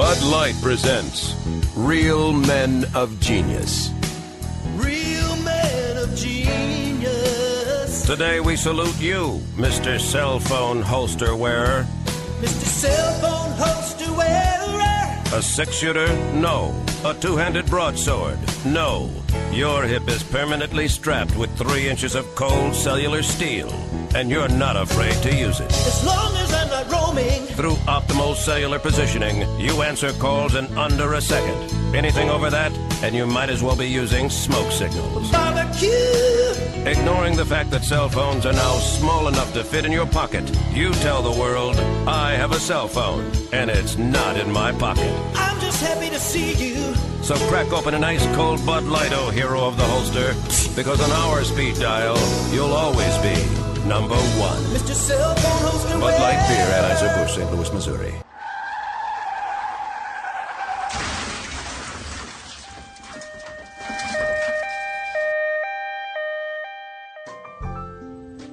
Bud Light presents Real Men of Genius. Real men of genius. Today we salute you, Mr. Cell Phone Holster Wearer. Mr. Cell Phone Holster Wearer. A six-shooter? No. A two-handed broadsword? No. Your hip is permanently strapped with 3 inches of cold cellular steel, and you're not afraid to use it. As long as I'm not roaming. Through optimal cellular positioning, you answer calls in under a second. Anything over that, and you might as well be using smoke signals. Barbecue. Ignoring the fact that cell phones are now small enough to fit in your pocket, you tell the world, I have a cell phone, and it's not in my pocket. I'm just happy to see you. So crack open an ice cold Bud Light, oh hero of the holster, because on our speed dial, you'll always be number one. Mr. Cell Phone Holster Bud Light Beer, Anheuser-Busch, St. Louis, Missouri.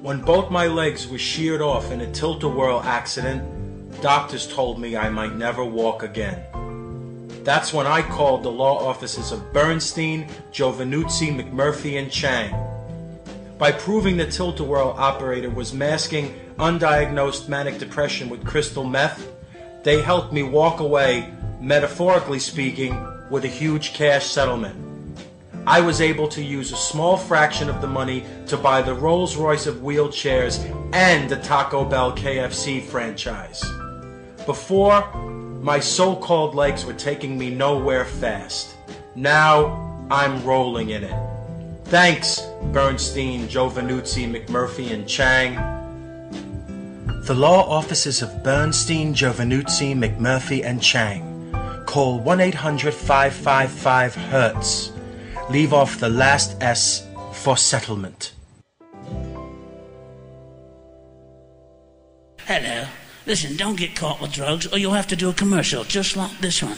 When both my legs were sheared off in a tilt-a-whirl accident, doctors told me I might never walk again. That's when I called the law offices of Bernstein, Giovanuzzi, McMurphy, and Chang. By proving the tilt-a-whirl operator was masking undiagnosed manic depression with crystal meth, they helped me walk away, metaphorically speaking, with a huge cash settlement. I was able to use a small fraction of the money to buy the Rolls-Royce of wheelchairs and the Taco Bell KFC franchise. Before, my so-called legs were taking me nowhere fast. Now, I'm rolling in it. Thanks, Bernstein, Giovanuzzi, McMurphy, and Chang. The law offices of Bernstein, Giovanuzzi, McMurphy, and Chang. Call 1-800-555-HERTZ. Leave off the last S for settlement. Hello. Listen, don't get caught with drugs or you'll have to do a commercial just like this one.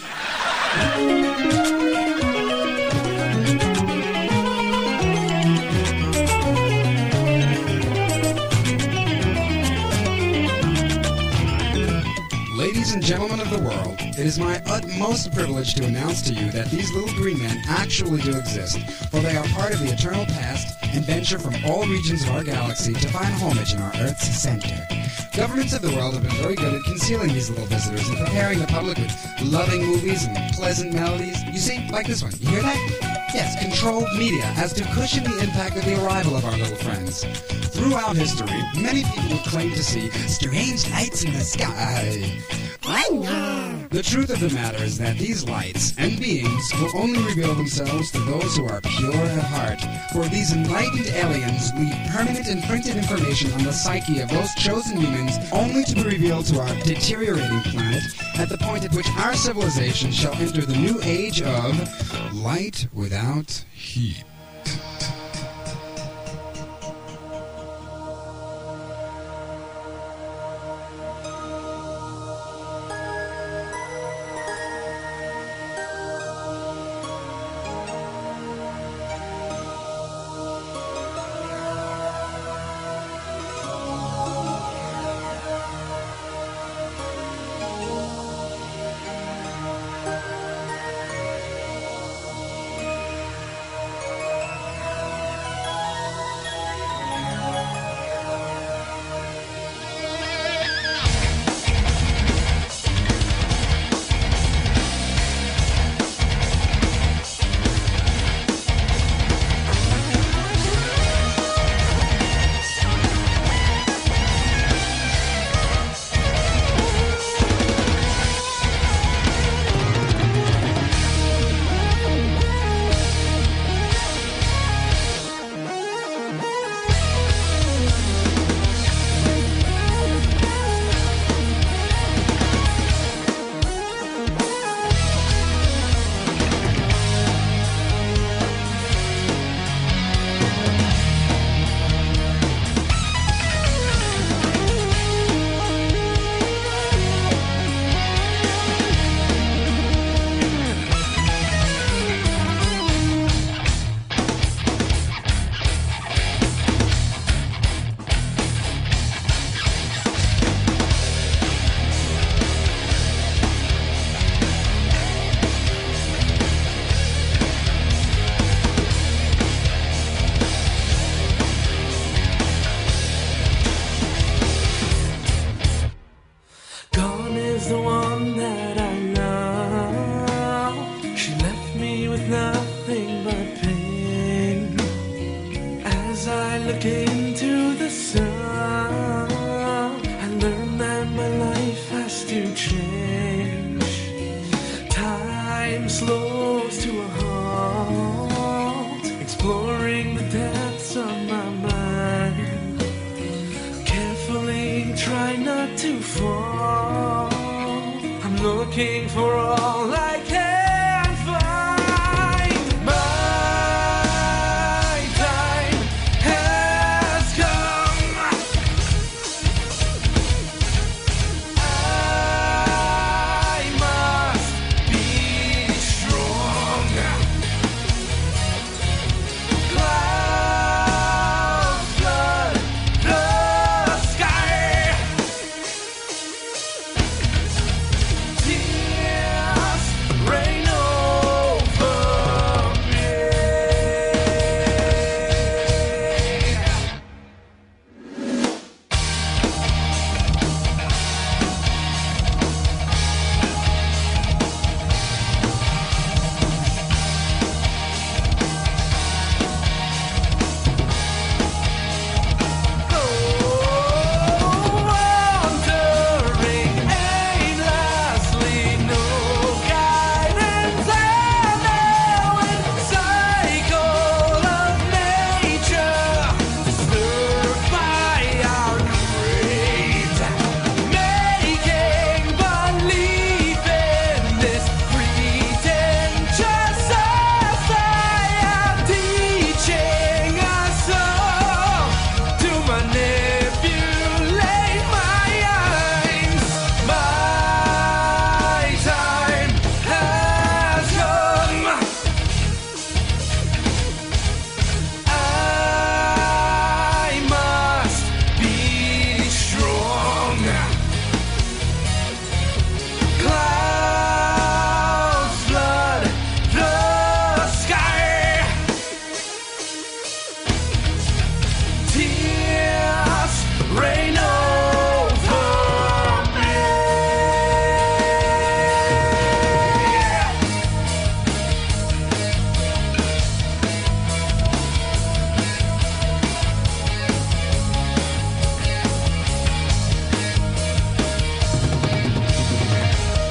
Ladies and gentlemen of the world, it is my utmost privilege to announce to you that these little green men actually do exist, for they are part of the eternal past and venture from all regions of our galaxy to find homage in our Earth's center. Governments of the world have been very good at concealing these little visitors and preparing the public with loving movies and pleasant melodies. You see, like this one. You hear that? Yes, controlled media as to cushion the impact of the arrival of our little friends. Throughout history, many people would claim to see strange lights in the sky. The truth of the matter is that these lights and beings will only reveal themselves to those who are pure at heart, for these enlightened aliens leave permanent imprinted information on the psyche of those chosen humans only to be revealed to our deteriorating planet at the point at which our civilization shall enter the new age of light without heat. Gone is the one that I love. She left me with nothing but pain. As I look into the sun, I learn that my life has to change. Time slows to a halt, exploring the depths of my mind. Carefully try not to fall. I'm looking for all I can find. My time has come. I must be strong. Clouds flood the sky. Tears rain over me. Wandering aimlessly, no guidance, and cycle of nature, disturbed by our greed, making believe in this pretentious society, teaching us all to manipulate minds. My time has come. I must be strong. Clouds flood the sky. Tears rain over me.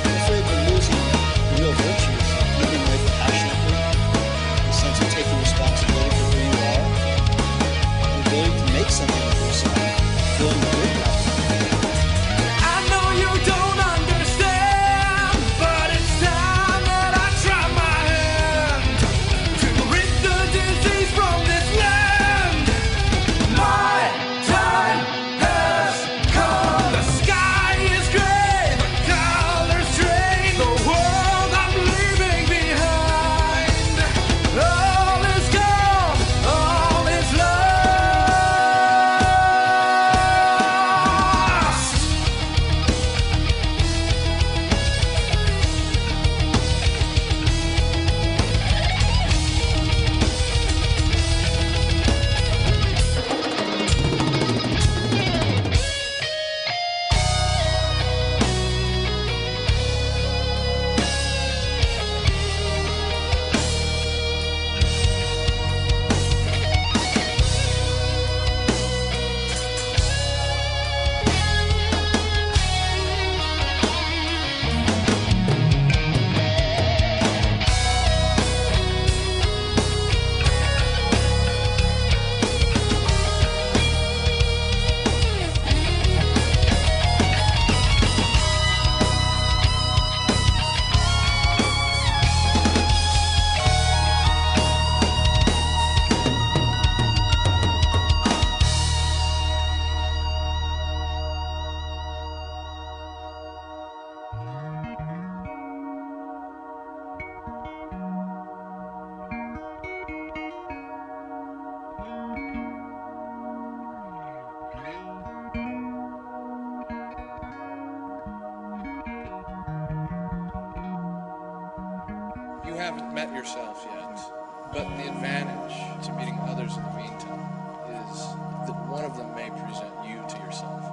I'm afraid we're losing real virtues, living life passionately, the sense of taking responsibility for who you are, the ability to make something of yourself, feeling good about it. I know you don't understand, but it's time that I try my hand to rid the disease from this land. My time has come. The sky is gray, the colors drain, the world I'm leaving behind. All is gone, all is lost. You haven't met yourself yet, but the advantage to meeting others in the meantime is that one of them may present you to yourself.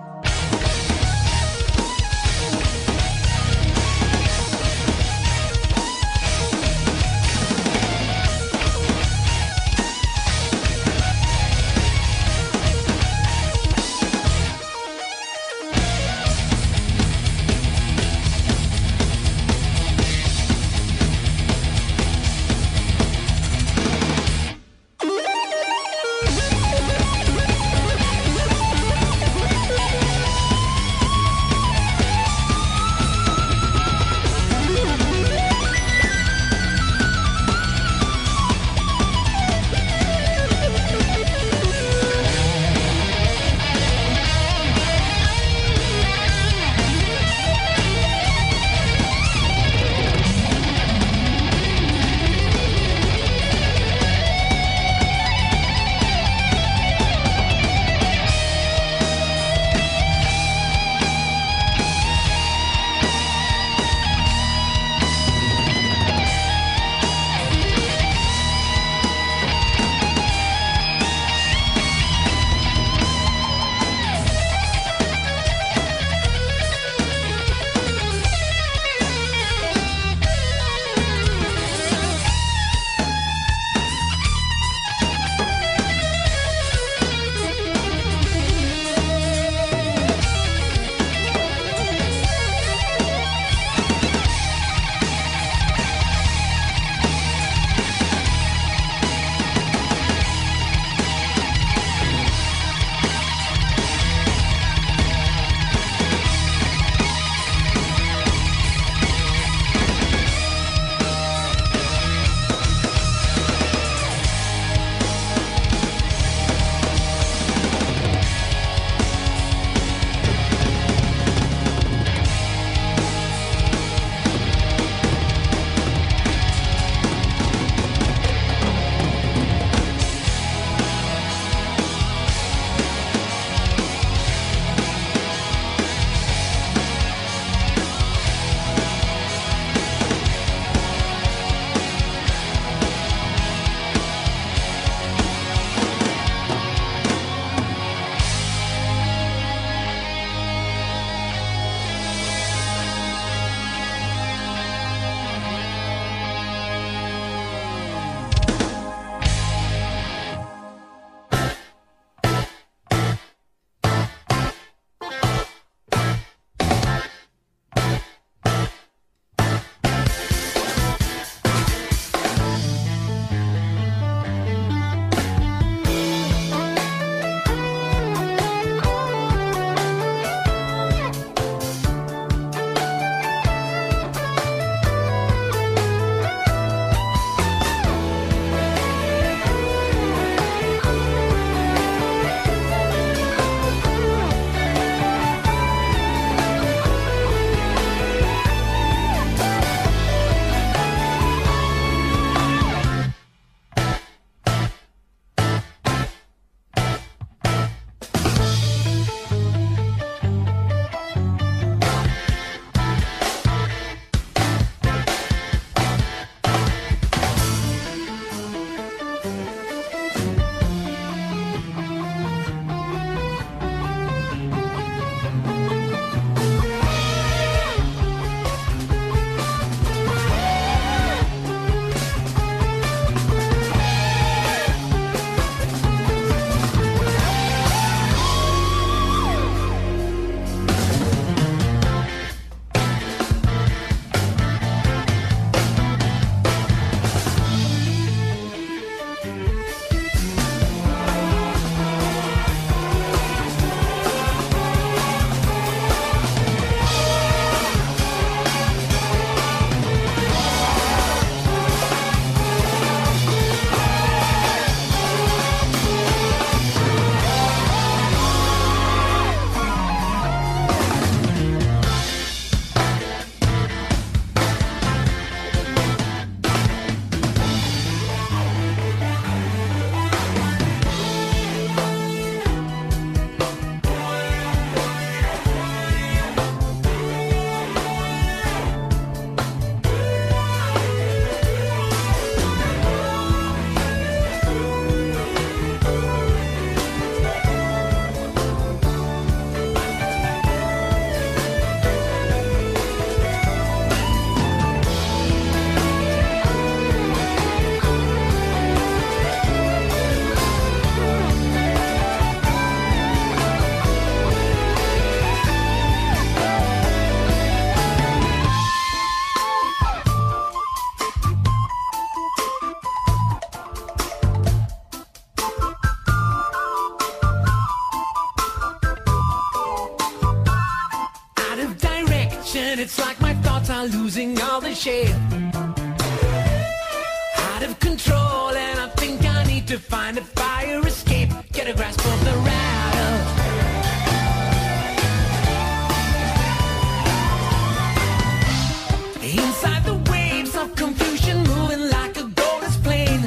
confusion. It's like my thoughts are losing all the shape. Out of control, and I think I need to find a fire escape. Get a grasp of the rattle. Inside the waves of confusion, moving like a golden plane.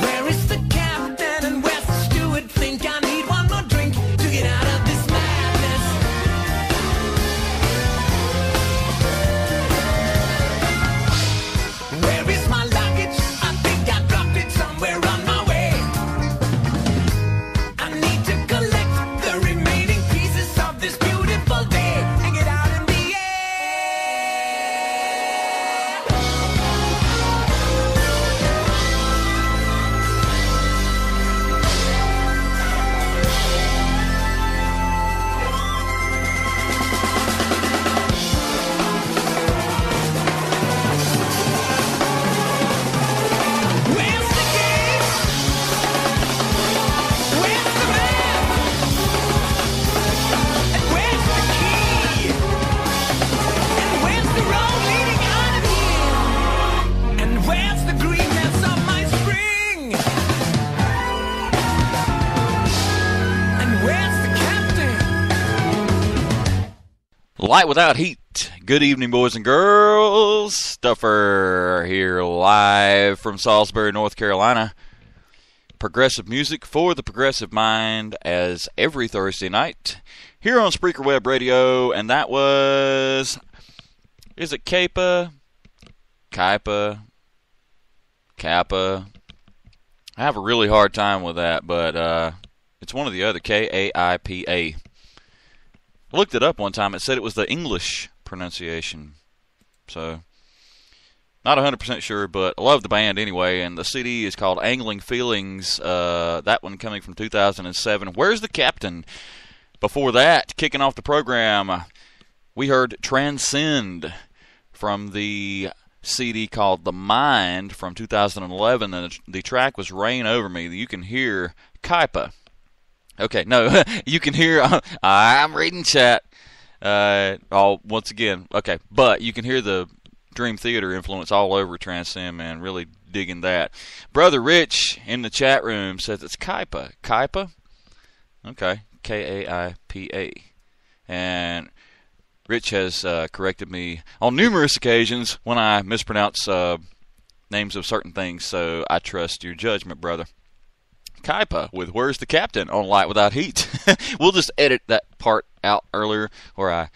Where is the captain and where's the steward? Think I need one more drink to get out of this madness. Where is my luggage? I think I dropped it somewhere on my way. I need to collect the remaining pieces of this beautiful day and get out in the air. Where's the gate? Where's the map? And where's the key? And where's the road leading out of here? And where's the greenness of my spring? And where's the captain? Light without heat. Good evening, boys and girls. Stuffer here live from Salisbury, North Carolina. Progressive music for the progressive mind as every Thursday night here on Spreaker Web Radio. And that was, is it Kappa? Kaipa? Kappa? I have a really hard time with that, but it's one of the other, K-A-I-P-A. I looked it up one time. It said it was the English pronunciation. So, not 100% sure, but I love the band anyway. And the CD is called Angling Feelings. That one coming from 2007. Where's the Captain? Before that, kicking off the program, we heard Transcend from the CD called The Mind from 2011. And the track was Rain Over Me. You can hear Kaipa. Okay, no, you can hear, I'm reading chat, once again, okay, but you can hear the Dream Theater influence all over Transcend, man, really digging that. Brother Rich in the chat room says it's Kaipa. Kaipa? Okay, K-A-I-P-A. And Rich has corrected me on numerous occasions when I mispronounce names of certain things, so I trust your judgment, brother. Kaipa with Where's the Captain on Light Without Heat. We'll just edit that part out earlier where I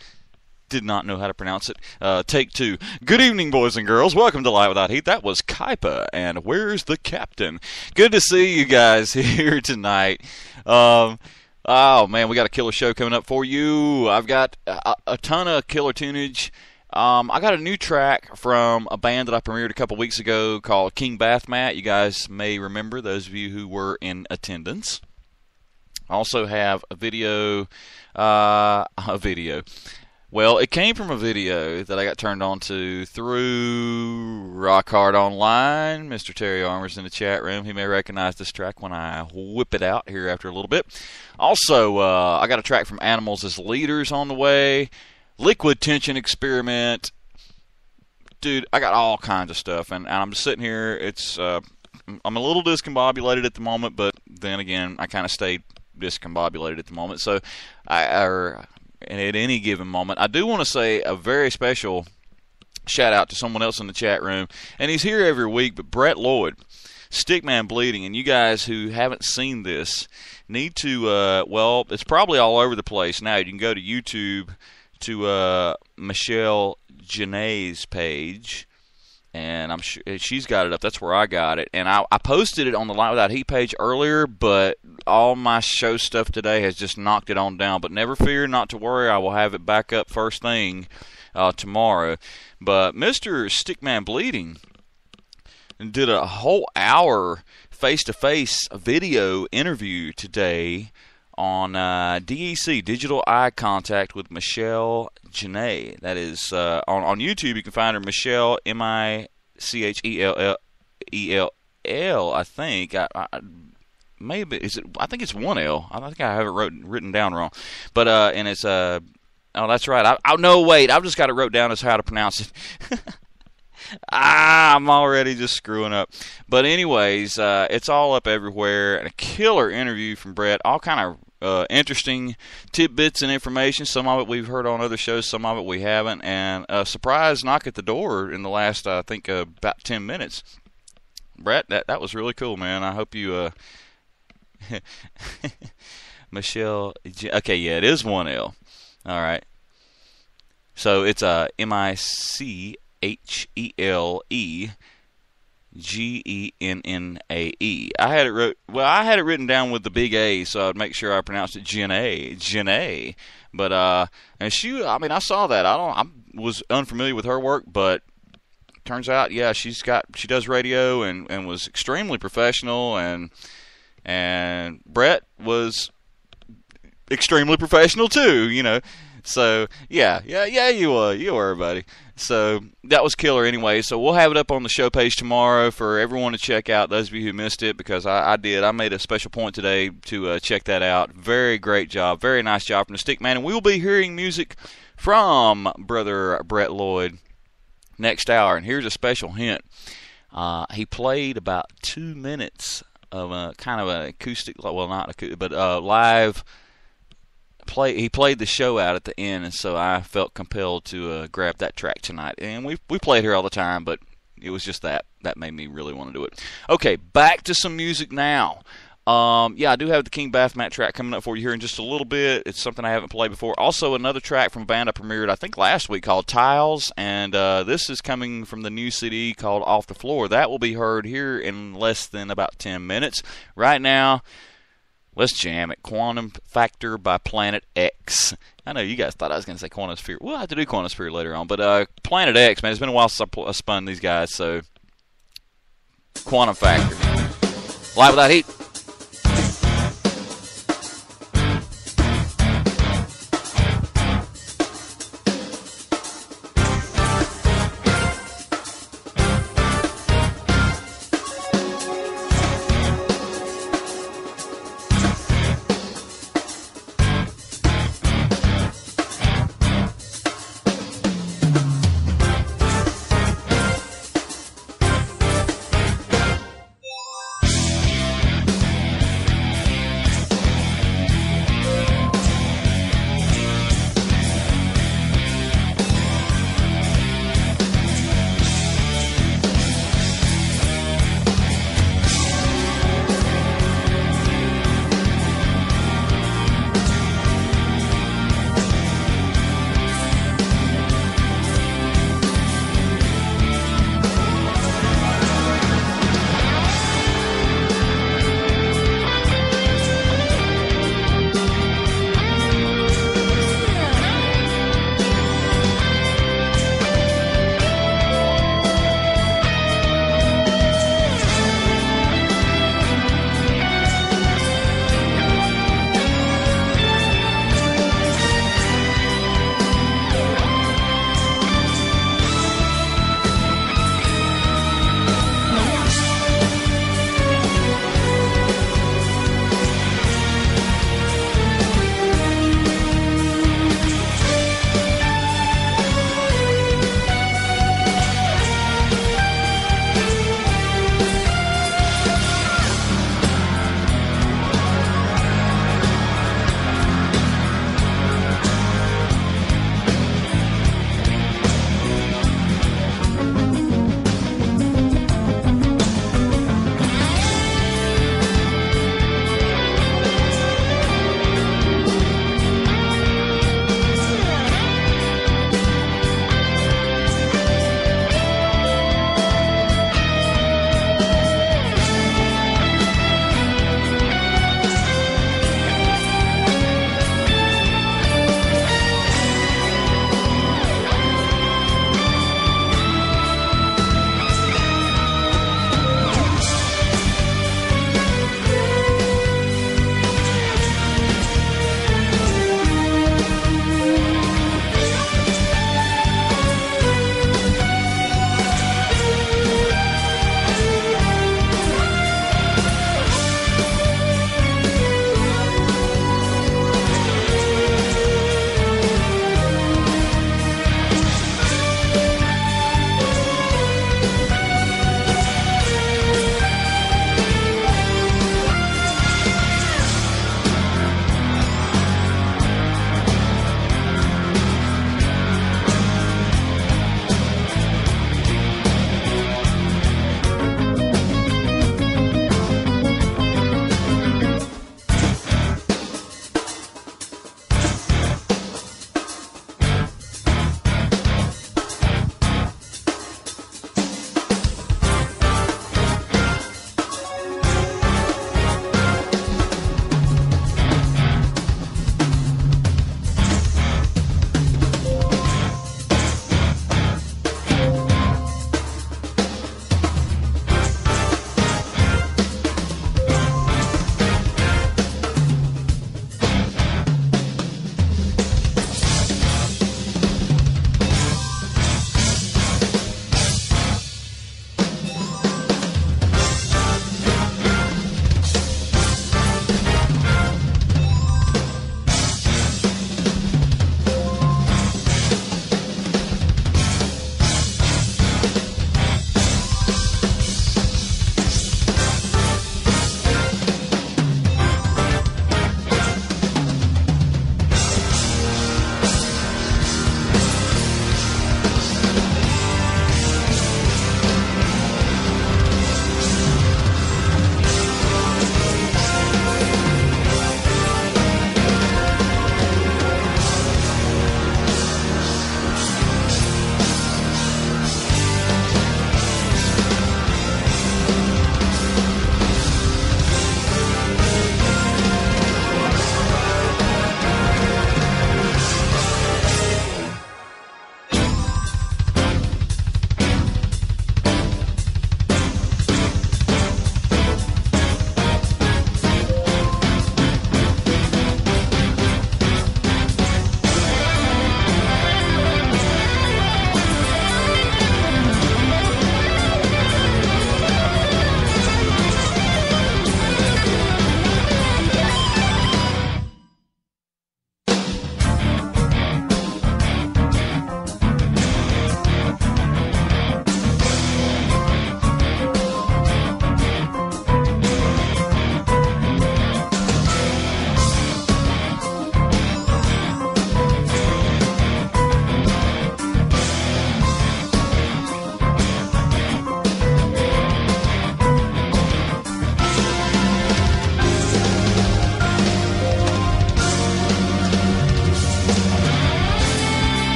did not know how to pronounce it. Take two. Good evening, boys and girls. Welcome to Light Without Heat. That was Kaipa and Where's the Captain. Good to see you guys here tonight. Oh, man, we got a killer show coming up for you. I've got a ton of killer tunage. I got a new track from a band that I premiered a couple weeks ago called King Bathmat. You guys may remember, those of you who were in attendance. I also have a video. Well, it came from a video that I got turned on to through Rock Hard Online. Mr. Terry Armour's in the chat room. He may recognize this track when I whip it out here after a little bit. Also, I got a track from Animals as Leaders on the way. Liquid Tension Experiment. Dude, I got all kinds of stuff, and I'm just sitting here. It's I'm a little discombobulated at the moment, but then again, I kind of stay discombobulated at the moment. So, at any given moment, I do want to say a very special shout out to someone else in the chat room, and he's here every week, but Brett Lloyd, Stickman Bleeding, and you guys who haven't seen this need to, well, it's probably all over the place now. You can go to YouTube to Michelle Janae's page, and I'm sure she's got it up. That's where I got it, and I posted it on the Light Without Heat page earlier, but all my show stuff today has just knocked it on down. But never fear, not to worry, I will have it back up first thing tomorrow. But Mr. Stickman Bleeding did a whole hour face-to-face video interview today on DEC, Digital Eye Contact with Michelle Janae. That is on YouTube. You can find her, Michelle, M-I-C-H-E-L-L-E-L-L, I think. Maybe is it? I think it's one L. I think I have it written down wrong. But and it's Oh, that's right. No, wait. I've just got it wrote down as how to pronounce it. I'm already just screwing up. But anyways, it's all up everywhere. And a killer interview from Brett. All kind of interesting tidbits and information. Some of it we've heard on other shows. Some of it we haven't. And a surprise knock at the door in the last, I think, about 10 minutes. Brett, that was really cool, man. I hope you... Michelle... Okay, yeah, it is one L. All right. So it's MICHELEGENNAE. I had it written down with the big A, so I'd make sure I pronounced it Jennae. But and I saw that. I was unfamiliar with her work, but turns out, yeah, she does radio and was extremely professional, and Brett was extremely professional too, you know. So yeah, you were, buddy. So that was killer anyway. So we'll have it up on the show page tomorrow for everyone to check out, those of you who missed it, because I did. I made a special point today to check that out. Very great job. Very nice job from the Stick Man. And we will be hearing music from Brother Brett Lloyd next hour. And here's a special hint. He played about 2 minutes of a kind of an acoustic, well, not acoustic, but live he played the show out at the end, and so I felt compelled to grab that track tonight. And we play it here all the time, but it was just that made me really want to do it. Okay, back to some music now. Yeah, I do have the King Baphomet track coming up for you here in just a little bit. It's something I haven't played before. Also, another track from a band I premiered, I think, last week called Tiles, and this is coming from the new CD called Off the Floor. That will be heard here in less than about 10 minutes. Right now, let's jam it. Quantum Factor by Planet X. I know you guys thought I was going to say Quantum Sphere. We'll have to do Quantum Sphere later on. But Planet X, man, it's been a while since I spun these guys. So, Quantum Factor. Live Without Heat.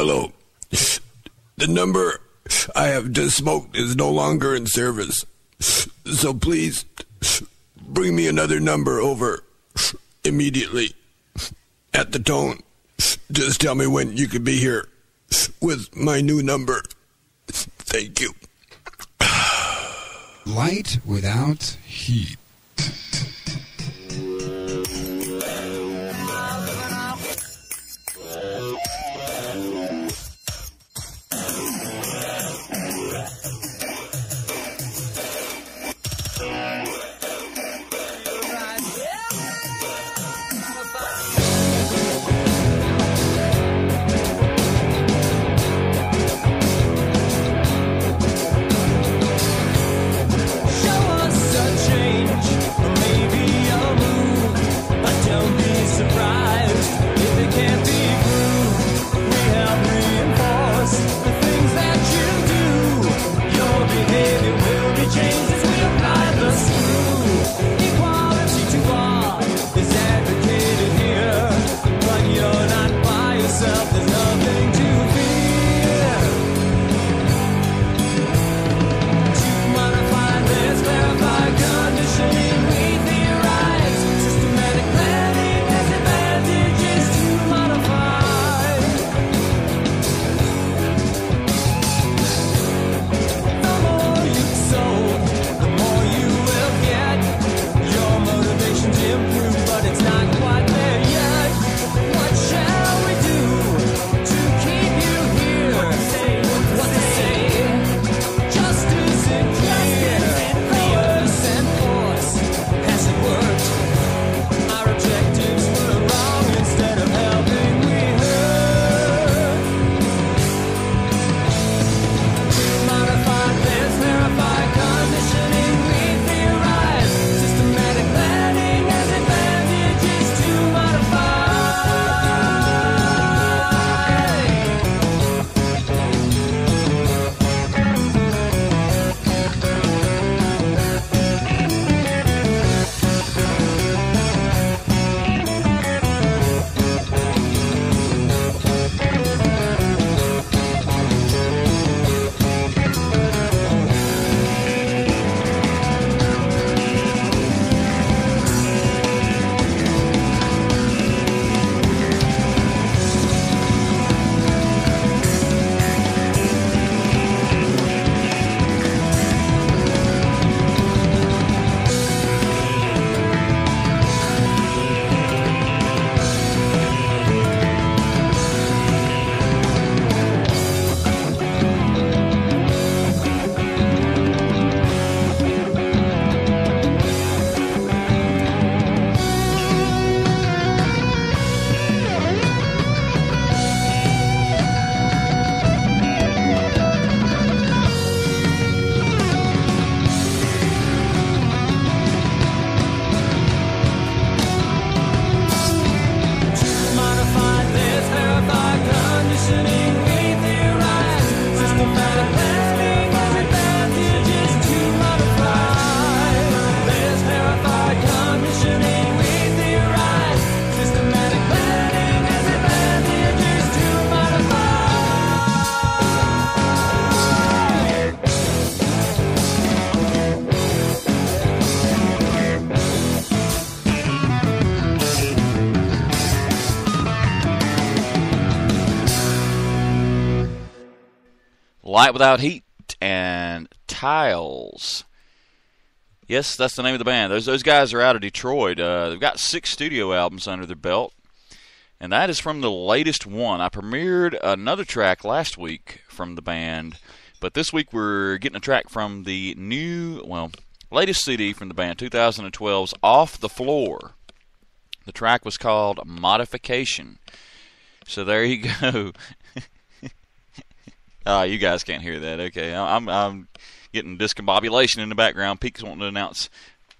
Hello. The number I have just smoked is no longer in service. So please bring me another number over immediately at the tone. Just tell me when you could be here with my new number. Thank you. Light without heat. Light Without Heat and Tiles. Yes, that's the name of the band. Those guys are out of Detroit. They've got 6 studio albums under their belt, and that is from the latest one. I premiered another track last week from the band, but this week we're getting a track from the latest CD from the band, 2012's Off the Floor. The track was called Modification. So there you go. You guys can't hear that. Okay, I'm getting discombobulation in the background. Peek's wanting to announce.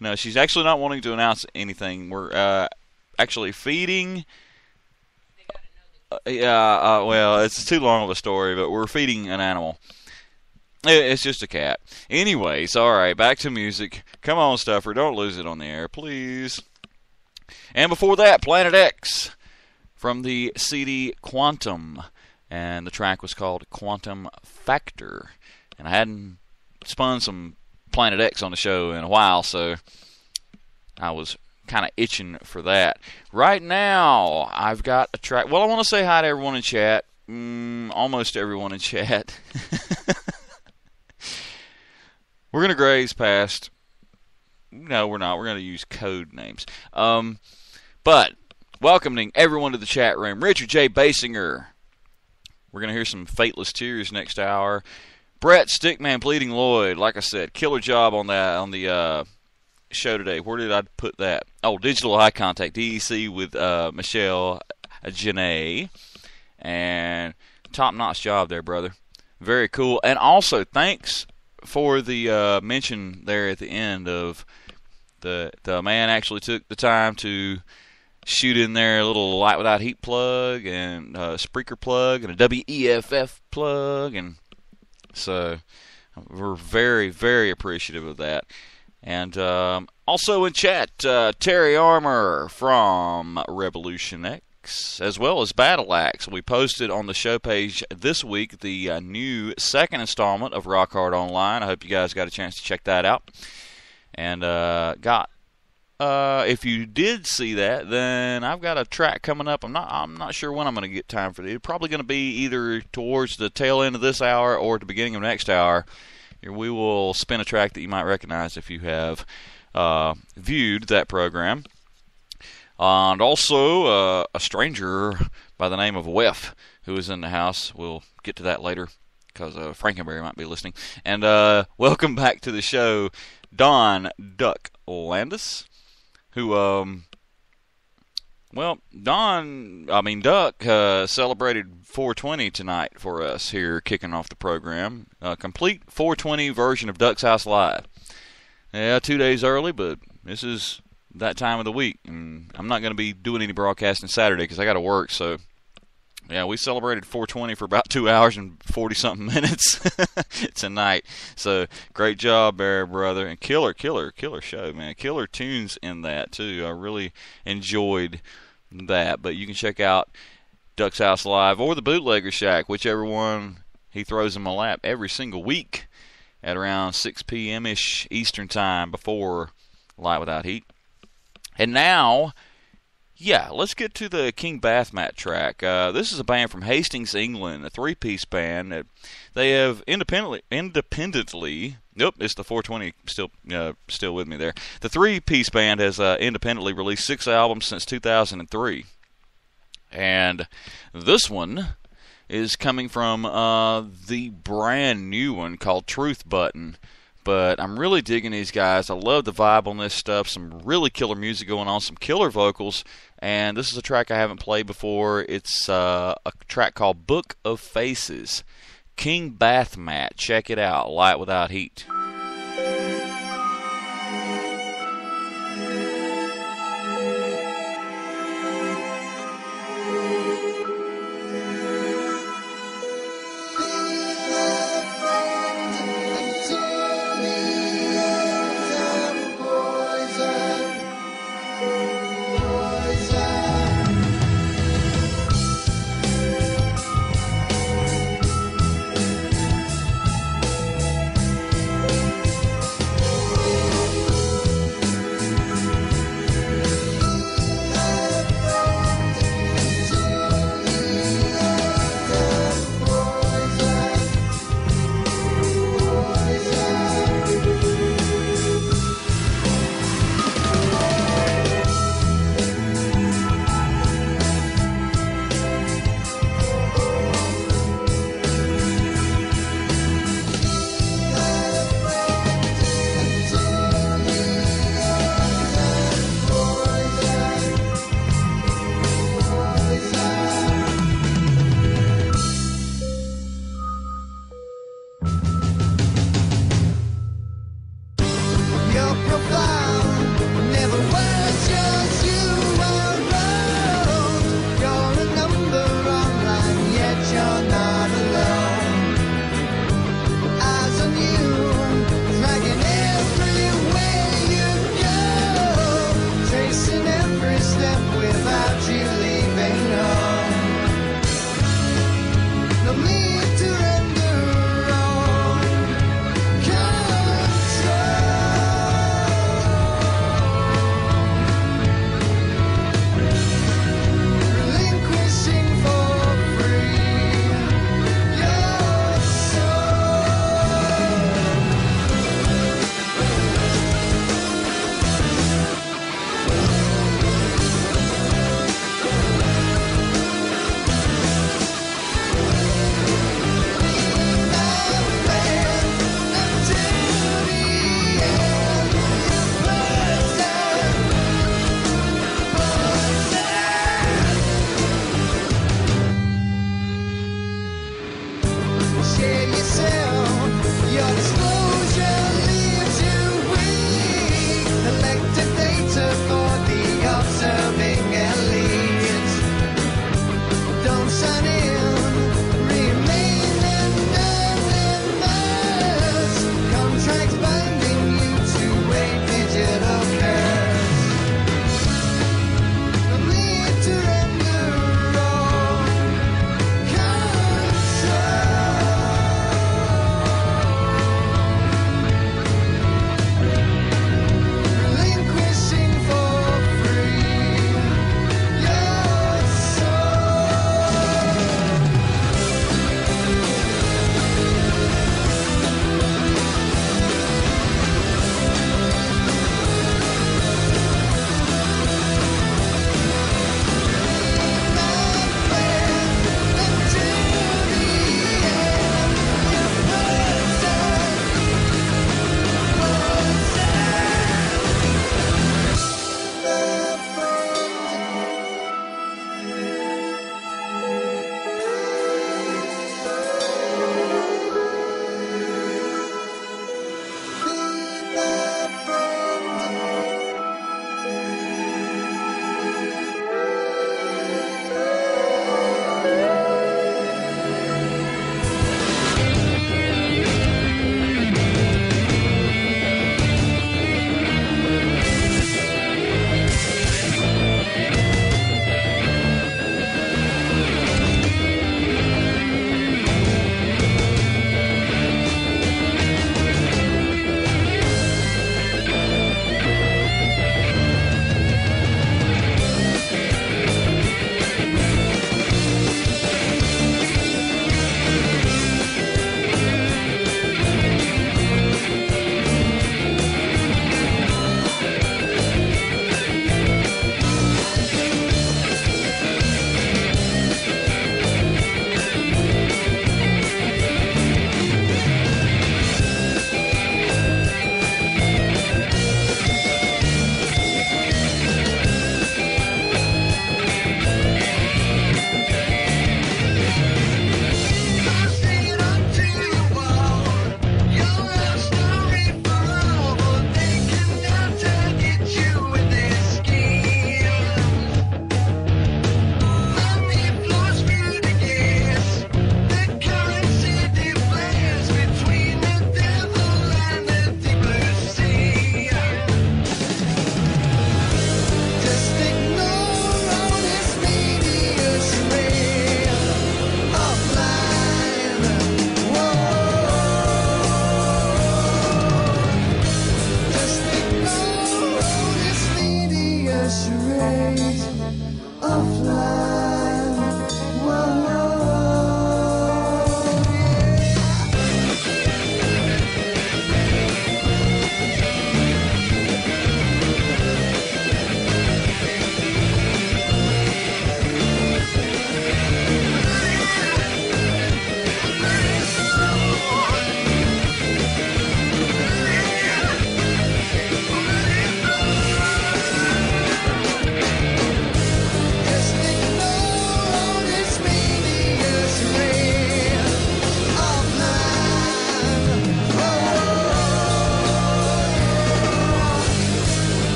No, she's actually not wanting to announce anything. We're actually feeding. Well, it's too long of a story, but we're feeding an animal. It's just a cat. Anyways, all right, back to music. Come on, Stuffer, don't lose it on the air, please. And before that, Planet X from the CD Quantum. and the track was called Quantum Factor. And I hadn't spun some Planet X on the show in a while, so I was kind of itching for that. Right now, I've got a track. Well, I want to say hi to everyone in chat. Almost everyone in chat. We're going to graze past. No, we're not. We're going to use code names. But welcoming everyone to the chat room. Richard J. Basinger. We're going to hear some Fateless Tears next hour. Brett Stickman Bleeding Lloyd. Like I said, killer job on that on the show today. Where did I put that? Oh, Digital Eye Contact, DEC with Michelle Janae. And top-notch job there, brother. Very cool. And also, thanks for the mention there at the end of the man actually took the time to shoot in there a little light without heat plug and a Spreaker plug and a WEFF plug. And so we're very, very appreciative of that. And also in chat, Terry Armour from Revolution X, as well as Battle Axe. We posted on the show page this week the new second installment of Rock Hard Online. I hope you guys got a chance to check that out. And if you did see that, then I've got a track coming up. I'm not sure when I'm going to get time for it. It's probably going to be either towards the tail end of this hour or at the beginning of next hour. We will spin a track that you might recognize if you have viewed that program. And also a stranger by the name of Weff who is in the house. We'll get to that later because Frankenberry might be listening. And welcome back to the show, Don Duck Landis, who, Duck celebrated 420 tonight for us here, kicking off the program. A complete 420 version of Duck's House Live. Yeah, 2 days early, but this is that time of the week. And I'm not going to be doing any broadcasting Saturday because I got to work, so yeah, we celebrated 420 for about 2 hours and 40-something minutes tonight. So, great job there, brother. And killer show, man. Killer tunes in that, too. I really enjoyed that. But you can check out Duck's House Live or the Bootlegger Shack, whichever one he throws in my lap every single week at around 6 p.m.-ish Eastern Time before Light Without Heat. And now, yeah, let's get to the King Bathmat track. This is a band from Hastings, England, a three-piece band. They have independently. Nope, it's the 420 still with me there. The three-piece band has independently released 6 albums since 2003, and this one is coming from the brand new one called Truth Button. But I'm really digging these guys. I love the vibe on this stuff. Some really killer music going on, some killer vocals. And this is a track I haven't played before. It's a track called Book of Faces. King Bathmat. Check it out. Light Without Heat.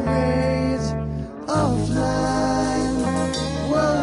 rays offline. Whoa.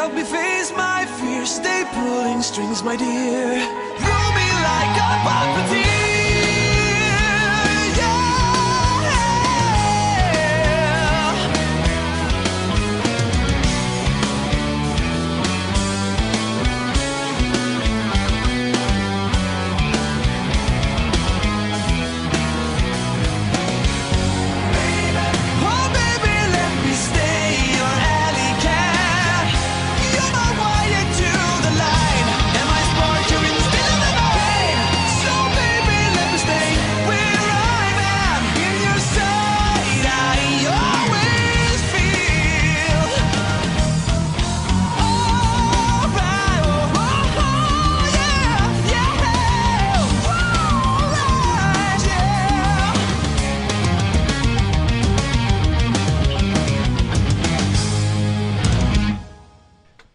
help me face my fears. Stay pulling strings, my dear. Roll me like a puppeteer.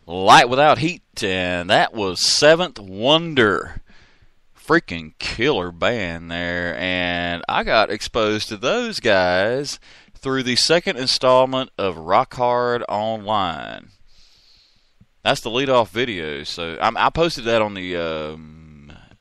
Light Without Heat, and that was Seventh Wonder. Freaking killer band there, and I got exposed to those guys through the second installment of Rock Hard Online. That's the lead-off video, so I posted that on the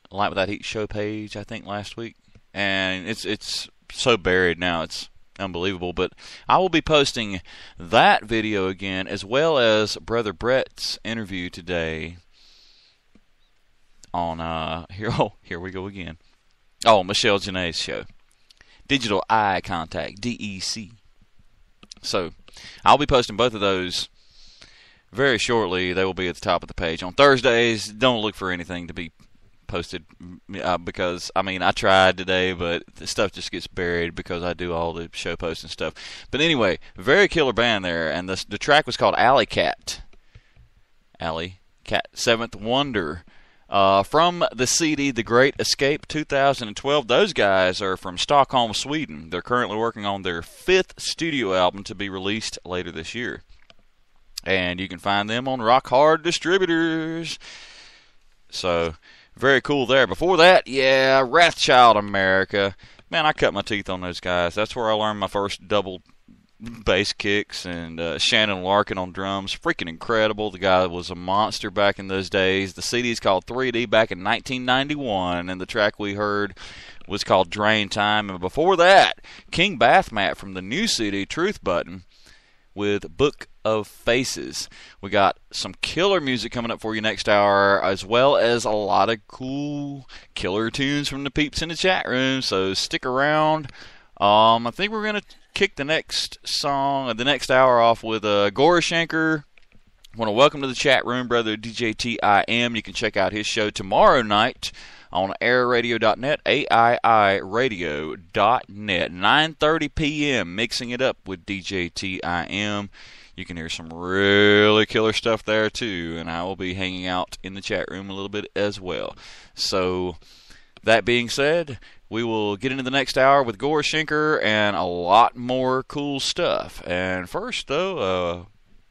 Light Without Heat show page, I think, last week, and it's so buried now, it's unbelievable. But I will be posting that video again, as well as Brother Brett's interview today on here we go again. Michelle Janae's show, Digital Eye Contact, DEC. So I'll be posting both of those very shortly. They will be at the top of the page on Thursdays. Don't look for anything to be posted because I tried today, but the stuff just gets buried because I do all the show posts and stuff. But anyway, very killer band there, and the track was called Alley Cat, Seventh Wonder, from the CD The Great Escape 2012. Those guys are from Stockholm, Sweden. They're currently working on their 5th studio album to be released later this year, and you can find them on Rock Hard Distributors. So very cool there. Before that, Wrathchild America. Man, I cut my teeth on those guys. That's where I learned my first double bass kicks, and Shannon Larkin on drums. Freaking incredible. The guy was a monster back in those days. The CD is called 3D back in 1991, and the track we heard was called Drain Time. And before that, King Bathmat from the new CD, Truth Button, with Book of Faces. We got some killer music coming up for you next hour, as well as a lot of cool killer tunes from the peeps in the chat room, so stick around. I think we're going to kick the next hour off with Gorashanker. I want to welcome to the chat room brother DJ TIM. You can check out his show tomorrow night on airradio.net, AIIradio.net, 9:30 p.m., mixing it up with DJ TIM. You can hear some really killer stuff there, too, and I will be hanging out in the chat room a little bit as well. So, that being said, we will get into the next hour with Gorashanker and a lot more cool stuff. And first, though, a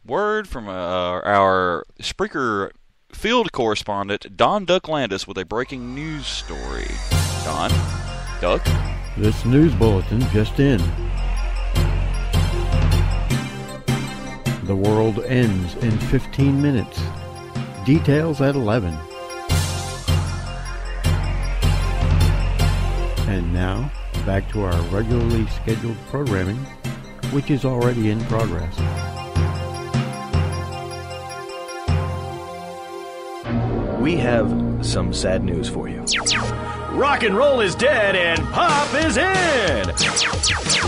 word from our Spreaker field correspondent, Don Ducklandis, with a breaking news story. Don? Duck? This news bulletin just in. The world ends in 15 minutes. Details at 11. And now, back to our regularly scheduled programming, which is already in progress. We have some sad news for you. Rock and roll is dead and pop is in!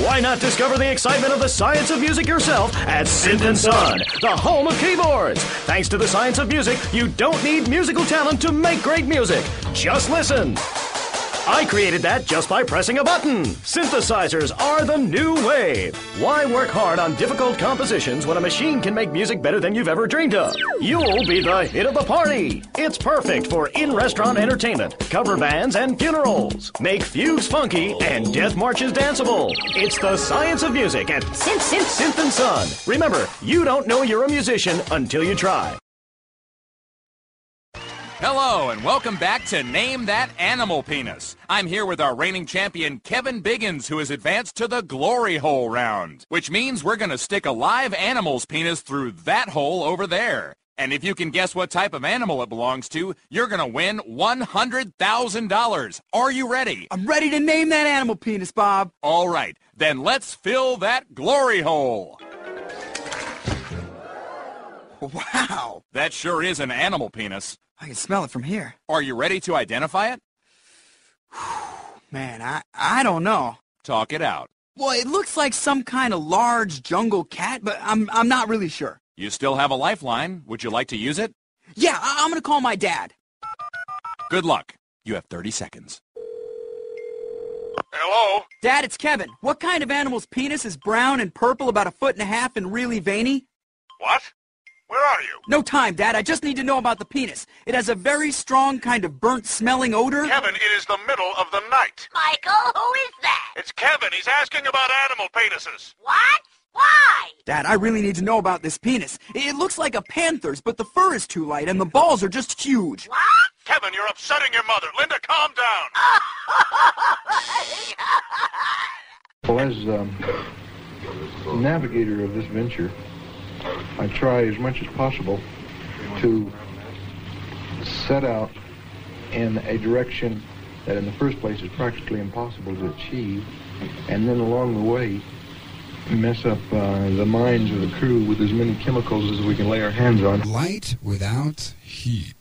Why not discover the excitement of the science of music yourself at Synth & Son, the home of keyboards? Thanks to the science of music, you don't need musical talent to make great music. Just listen. I created that just by pressing a button. Synthesizers are the new wave. Why work hard on difficult compositions when a machine can make music better than you've ever dreamed of? You'll be the hit of the party. It's perfect for in-restaurant entertainment, cover bands, and funerals. Make fugues funky and death marches danceable. It's the science of music at Synth & Son. Remember, you don't know you're a musician until you try. Hello, and welcome back to Name That Animal Penis. I'm here with our reigning champion, Kevin Biggins, who has advanced to the Glory Hole round, which means we're going to stick a live animal's penis through that hole over there. And if you can guess what type of animal it belongs to, you're going to win $100,000. Are you ready? I'm ready to name that animal penis, Bob. All right, then let's fill that glory hole. Wow. That sure is an animal penis. I can smell it from here. Are you ready to identify it? Man, I don't know. Talk it out. Well, it looks like some kind of large jungle cat, but I'm not really sure. You still have a lifeline. Would you like to use it? Yeah, I'm going to call my dad. Good luck. You have 30 seconds. Hello? Dad, it's Kevin. What kind of animal's penis is brown and purple, about 1.5 feet and really veiny? What? Where are you? No time, Dad. I just need to know about the penis. It has a very strong kind of burnt-smelling odor. Kevin, it is the middle of the night. Michael, who is that? It's Kevin. He's asking about animal penises. What? Why? Dad, I really need to know about this penis. It looks like a panther's, but the fur is too light and the balls are just huge. What? Kevin, you're upsetting your mother. Linda, calm down. Well, as navigator of this venture, I try as much as possible to set out in a direction that in the first place is practically impossible to achieve, and then along the way mess up the minds of the crew with as many chemicals as we can lay our hands on. Light without heat.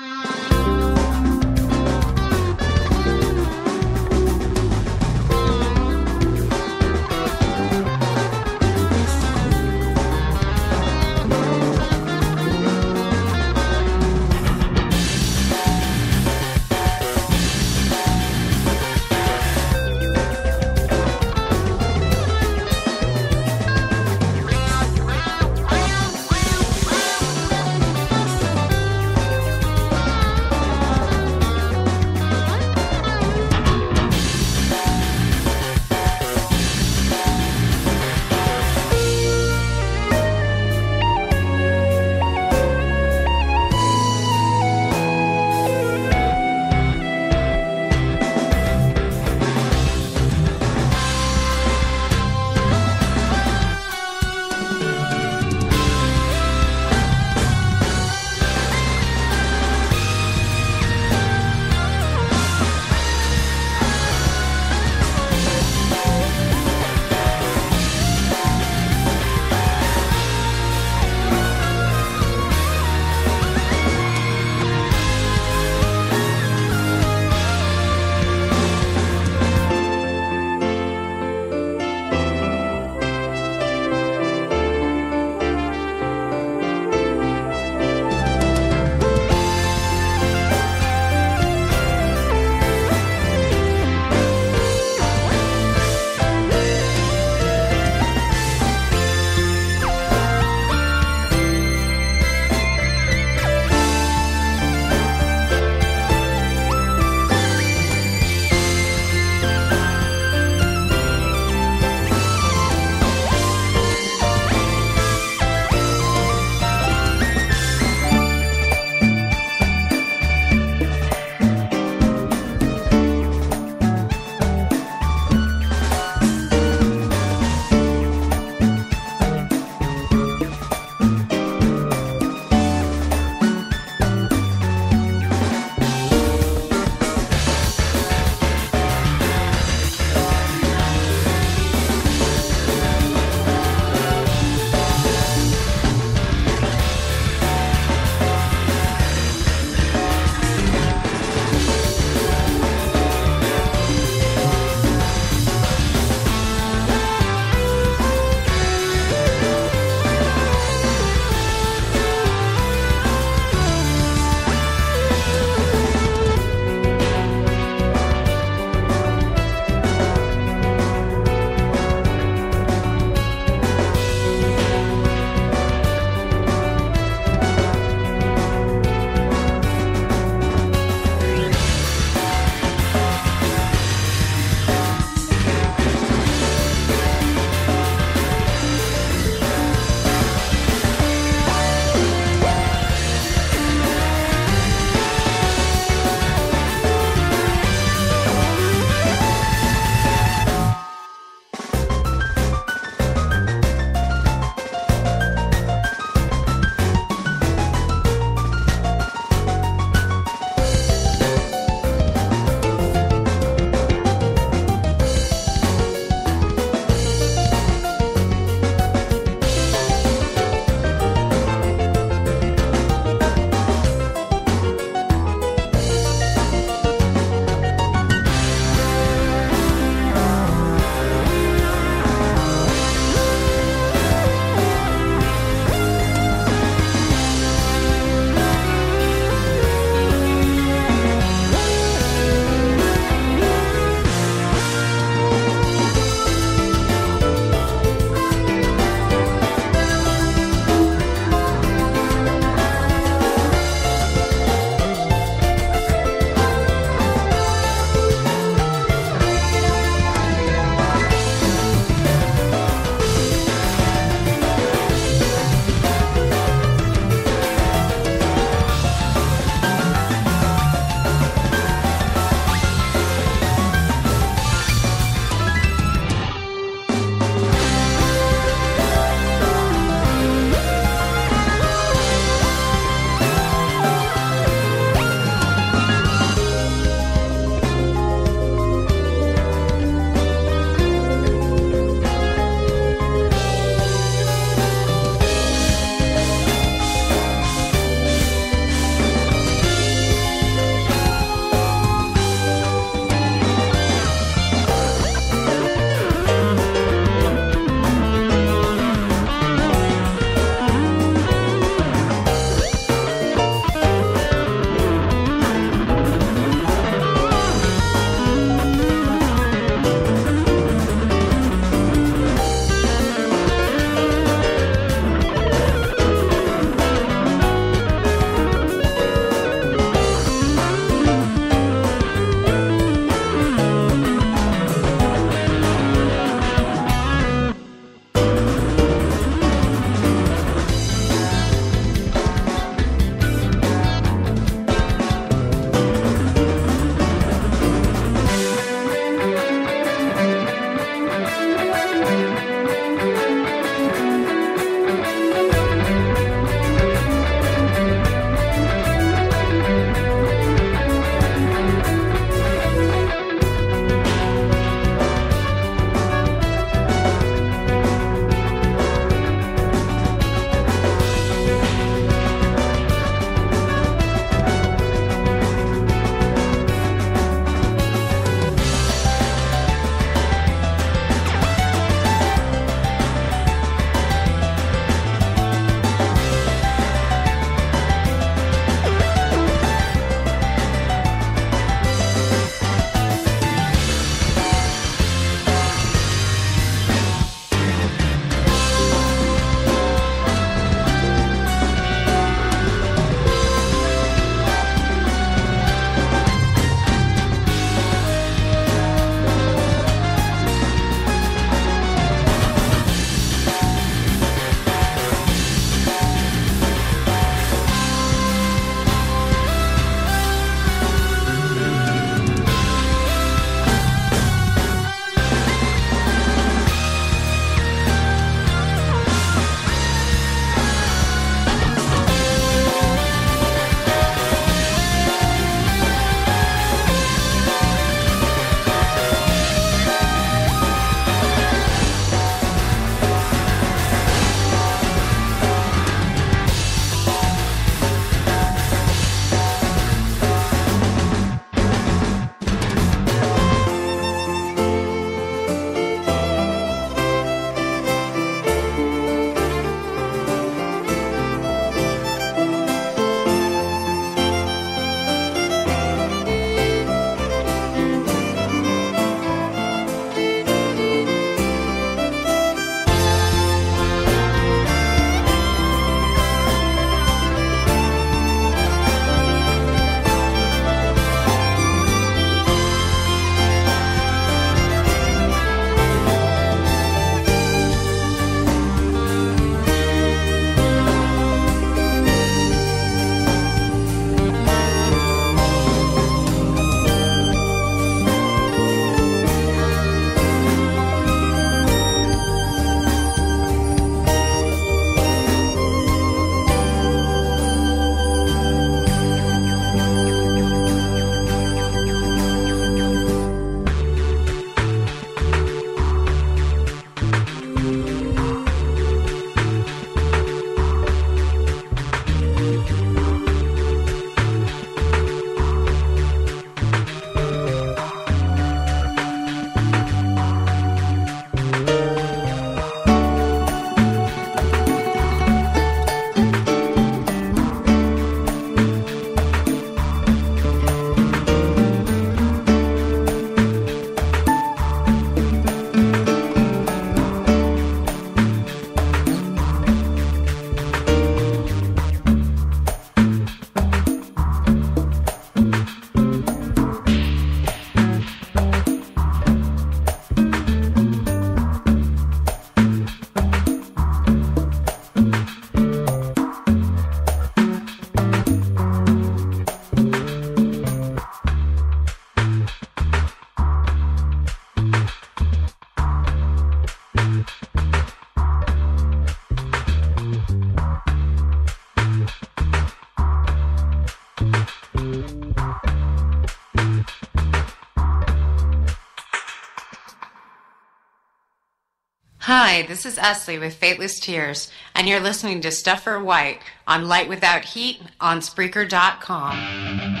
Hi, this is Esley with Fateless Tears, and you're listening to Stuffer White on Light Without Heat on Spreaker.com.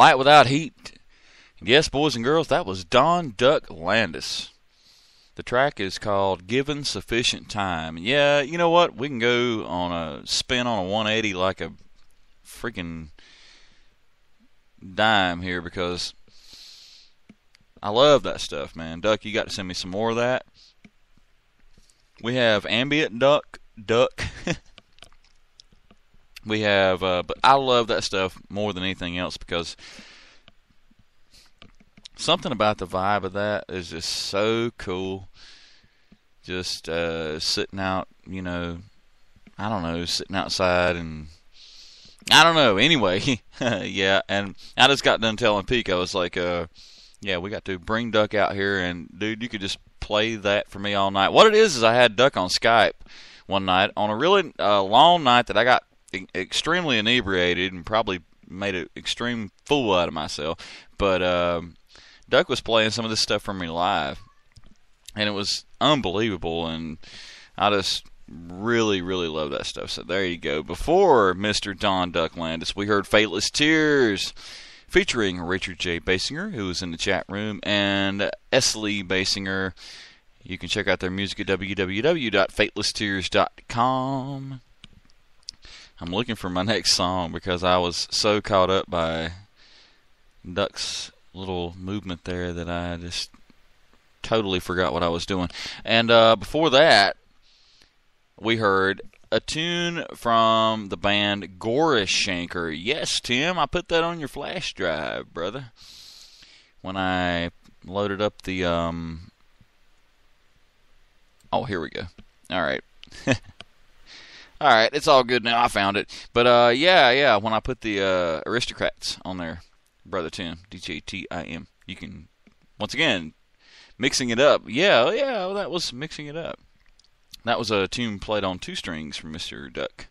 Light Without Heat. And yes, boys and girls, that was Don Duck Landis. The track is called Given Sufficient Time. Yeah, you know what? We can go on a spin on a 180 like a freaking dime here because I love that stuff, man. Duck, you got to send me some more of that. We have ambient duck. We have, but I love that stuff more than anything else because something about the vibe of that is just so cool. Just sitting out, you know, I don't know, sitting outside and I don't know. Anyway, yeah, and I just got done telling Peek, I was like, yeah, we got to bring Duck out here, and dude, you could just play that for me all night. What it is I had Duck on Skype one night on a really long night that I got extremely inebriated and probably made an extreme fool out of myself. But Duck was playing some of this stuff for me live, and it was unbelievable, and I just really, really love that stuff. So there you go. Before Mr. Don Duck Landis, we heard Fateless Tears, featuring Richard J. Basinger, who was in the chat room, and Esley Basinger. You can check out their music at www.fatelessteers.com. I'm looking for my next song because I was so caught up by Duck's little movement there that I just totally forgot what I was doing. And before that, we heard a tune from the band Goreshanker. Yes, Tim, I put that on your flash drive, brother. When I loaded up the, oh, here we go. All right. All right, it's all good now. I found it. But, yeah, when I put the Aristocrats on there, brother Tim, DJTIM, you can, once again, mixing it up. Yeah, that was mixing it up. That was a tune played on 2 strings from Mr. Duck.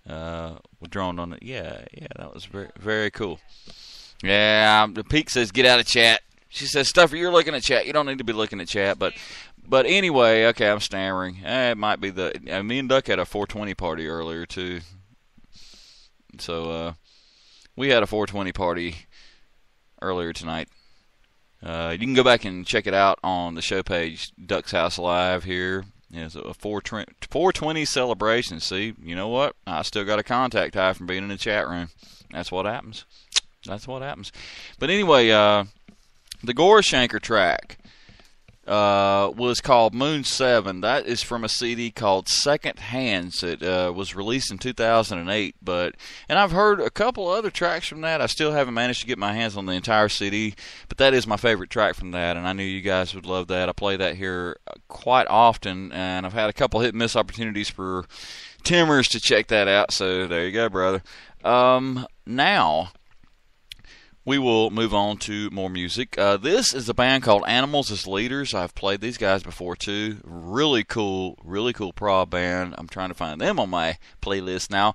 Drawn on it. Yeah, that was very, very cool. Yeah, the Peak says, get out of chat. She says, Stuffer, you're looking at chat. You don't need to be looking at chat. But anyway, okay, I'm stammering. It might be me and Duck had a 420 party earlier, too. So, we had a 420 party earlier tonight. You can go back and check it out on the show page, Duck's House Live here. It's a 420 celebration. See, you know what? I still got a contact high from being in the chat room. That's what happens. But anyway, the Goreshanker track was called Moon 7. That is from a CD called Second Hands. It was released in 2008. And I've heard a couple other tracks from that. I still haven't managed to get my hands on the entire CD, but that is my favorite track from that, and I knew you guys would love that. I play that here quite often, and I've had a couple hit-and-miss opportunities for Timmers to check that out, so there you go, brother. Now, we will move on to more music. This is a band called Animals as Leaders. I've played these guys before, too. Really cool prog band. I'm trying to find them on my playlist now.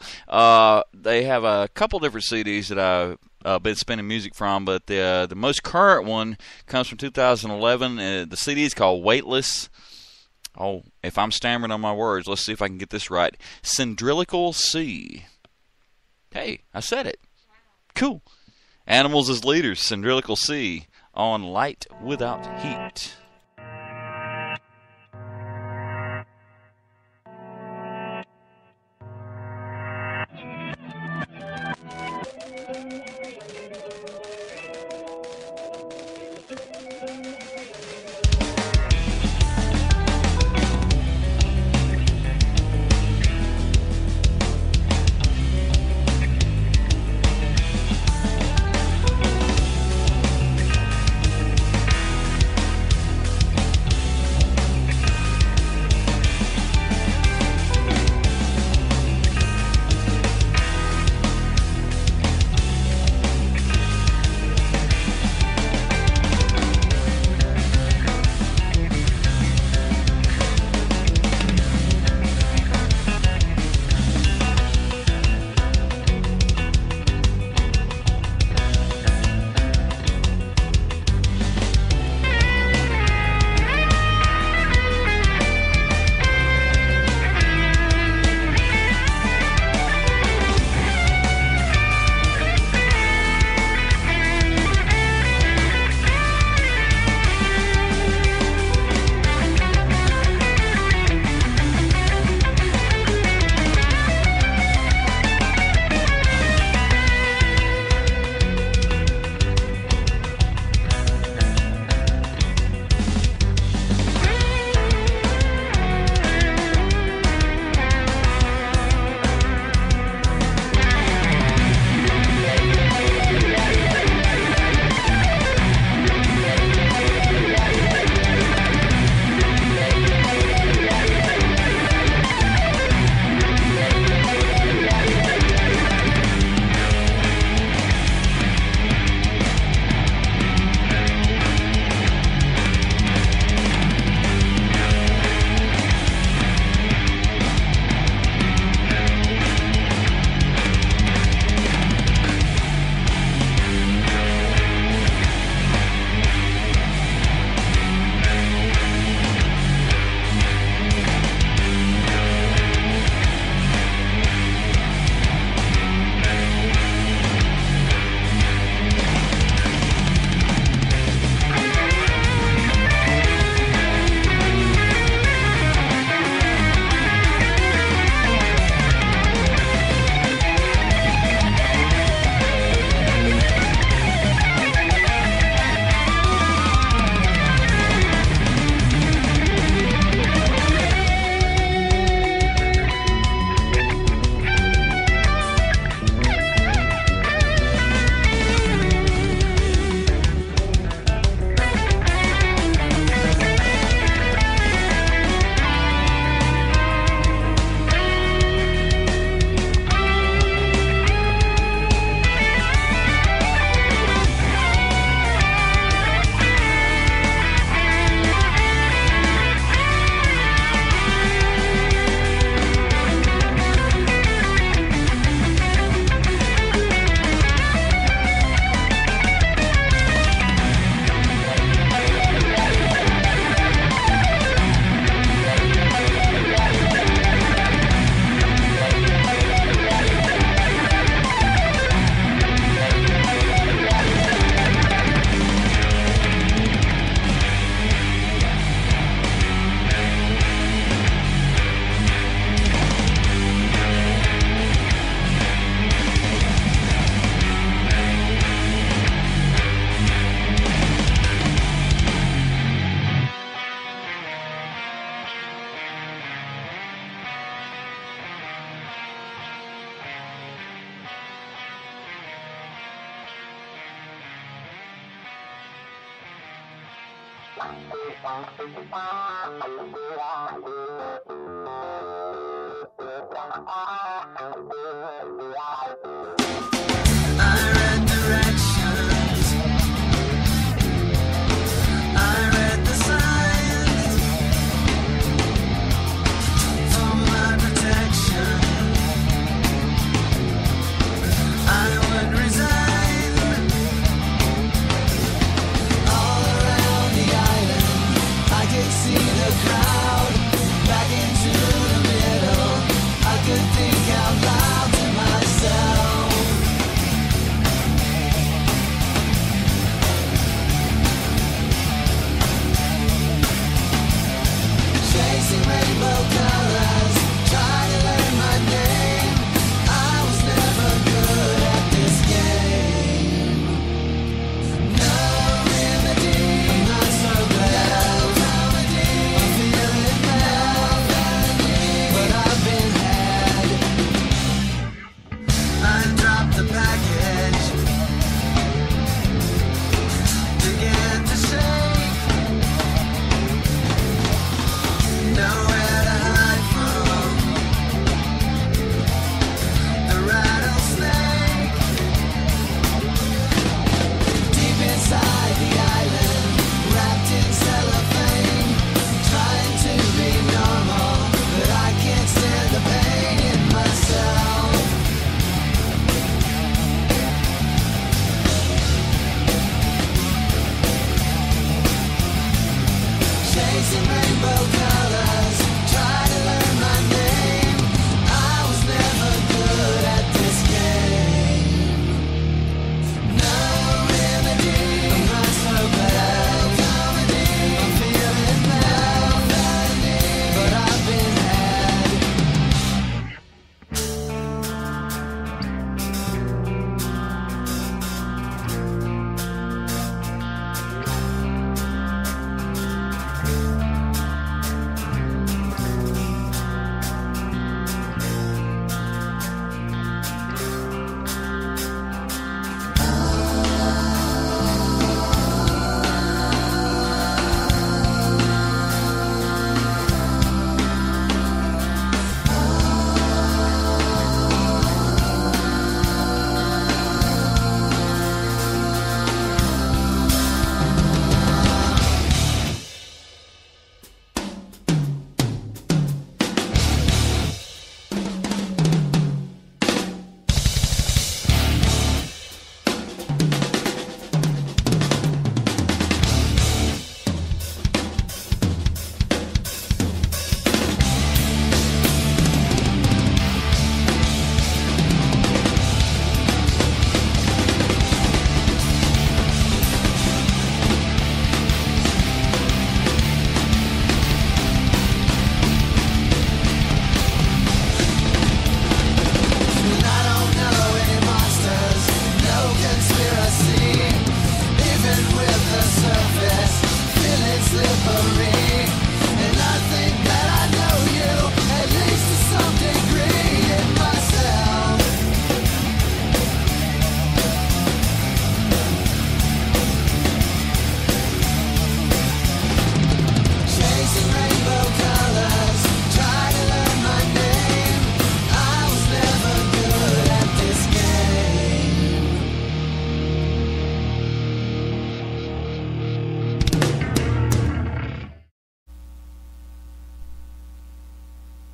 They have a couple different CDs that I've been spinning music from, but the most current one comes from 2011. The CD is called Weightless. Oh, if I'm stammering on my words, let's see if I can get this right. Cylindrical Sea. Hey, I said it. Cool. Animals as Leaders, Cylindrical Sea, on Light Without Heat.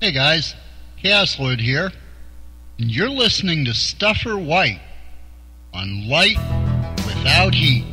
Hey guys, Chaos Lord here, and you're listening to Stuffer White on Light Without Heat.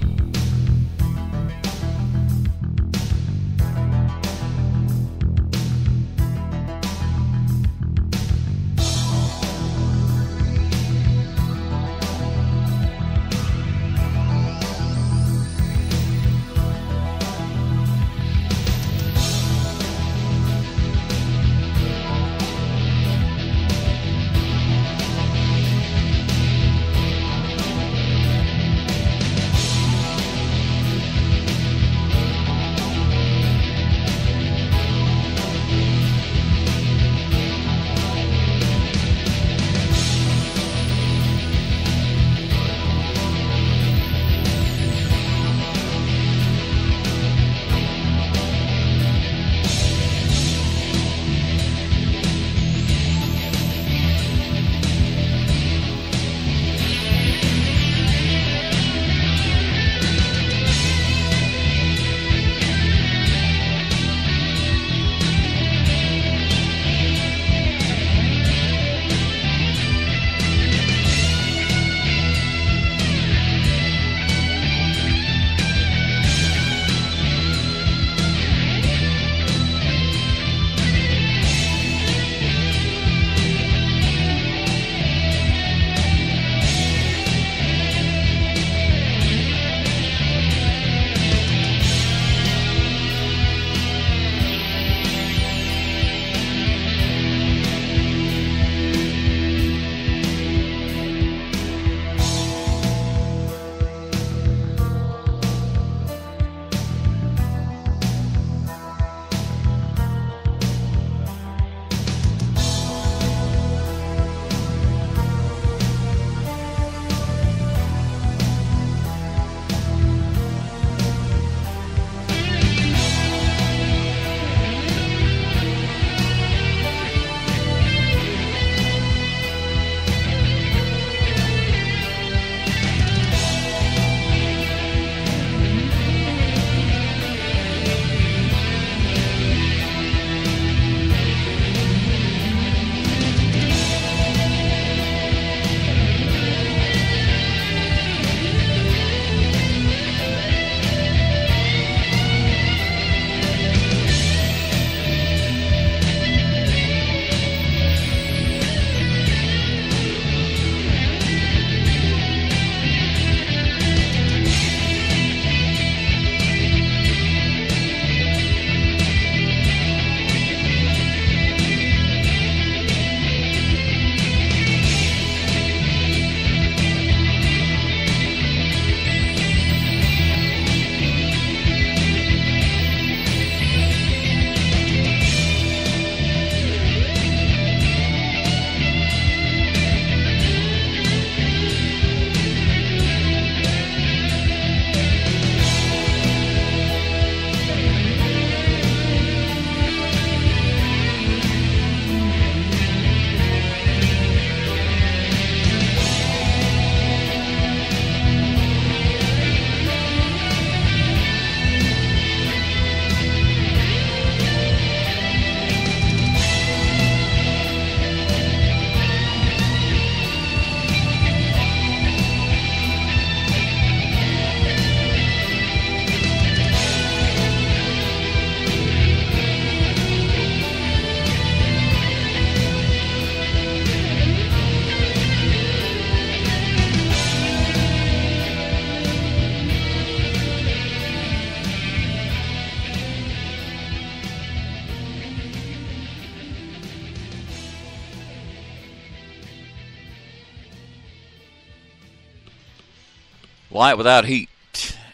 Light Without Heat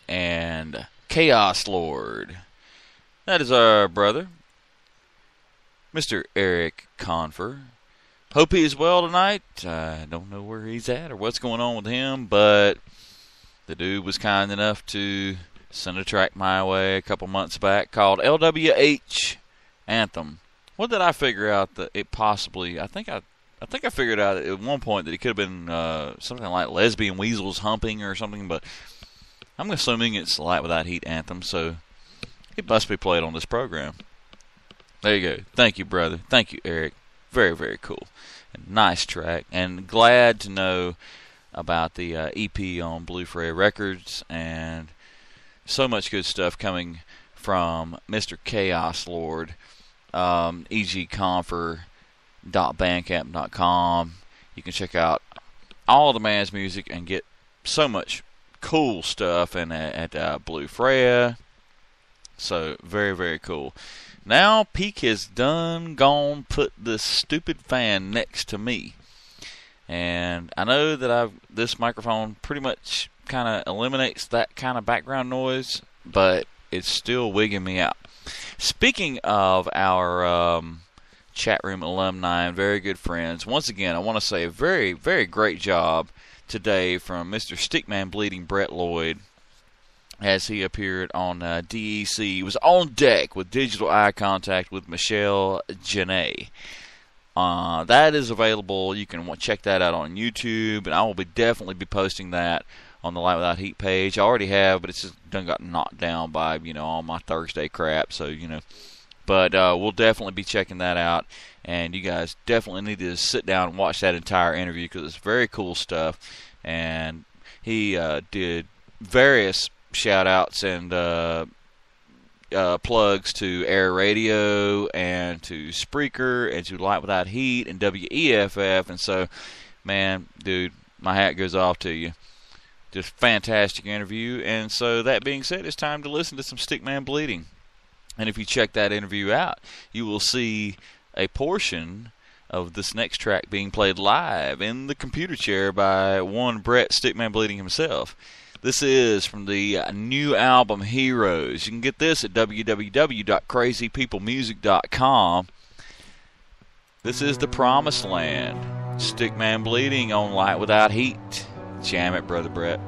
and Chaos Lord. That is our brother, Mr. Eric Confer. Hope he is well tonight. I don't know where he's at or what's going on with him, but the dude was kind enough to send a track my way a couple months back called LWH Anthem. What did I figure out that it possibly, I think I figured out at one point that it could have been something like Lesbian Weasels Humping or something, but I'm assuming it's Light Without Heat Anthem, so it must be played on this program. There you go. Thank you, brother. Thank you, Eric. Very, very cool. And nice track. And glad to know about the EP on Blue Fray Records, and so much good stuff coming from Mr. Chaos Lord. egconfer.bandcamp.com. You can check out all the man's music and get so much cool stuff at Blue Freya. So very, very cool. Now Peak has gone put this stupid fan next to me, and I know that this microphone pretty much kind of eliminates that kind of background noise, but it's still wigging me out. Speaking of our chat room alumni and very good friends, once again, I want to say a very, very great job today from Mr. Stickman Bleeding Brett Lloyd as he appeared on DEC. He was on deck with Digital Eye Contact with Michelle Janae. That is available. You can check that out on YouTube, and I will definitely be posting that on the Light Without Heat page. I already have, but it's just done got knocked down by, all my Thursday crap, so, But we'll definitely be checking that out, and you guys definitely need to sit down and watch that entire interview because it's very cool stuff. And he did various shout-outs and plugs to Air Radio and to Spreaker and to Light Without Heat and WEFF. And so, man, dude, my hat goes off to you. Just fantastic interview. And so that being said, it's time to listen to some Stickman Bleeding. And if you check that interview out, you will see a portion of this next track being played live in the computer chair by one Brett Stickman Bleeding himself. This is from the new album Heroes. You can get this at www.crazypeoplemusic.com. This is The Promised Land. Stickman Bleeding on Light Without Heat. Jam it, Brother Brett.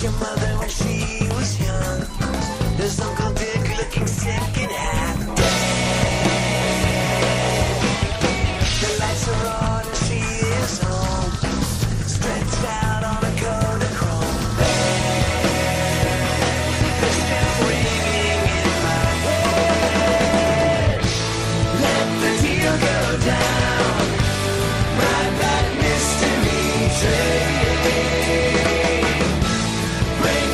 your mother when she was young. There's Uncle Dick looking sick and happy. The lights are on and she is home, stretched out on a Kodachrome bed. They're still ringing in my head. Let the deal go down. Ride that mystery train. Break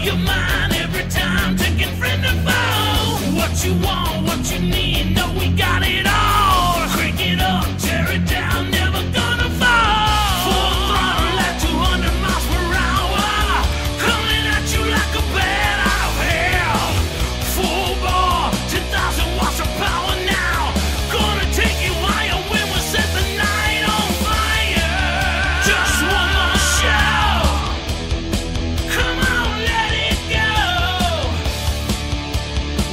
your mind every time, taking friend and foe. What you want, what you need, no, we got it all. Crank it up, tear it down, never gonna fall. Full throttle at 200 miles per hour, coming at you like a bat out of hell. Full bore, 10,000 watts of power now, gonna take you higher when we set the night on fire. Just one more show, come on, let it go.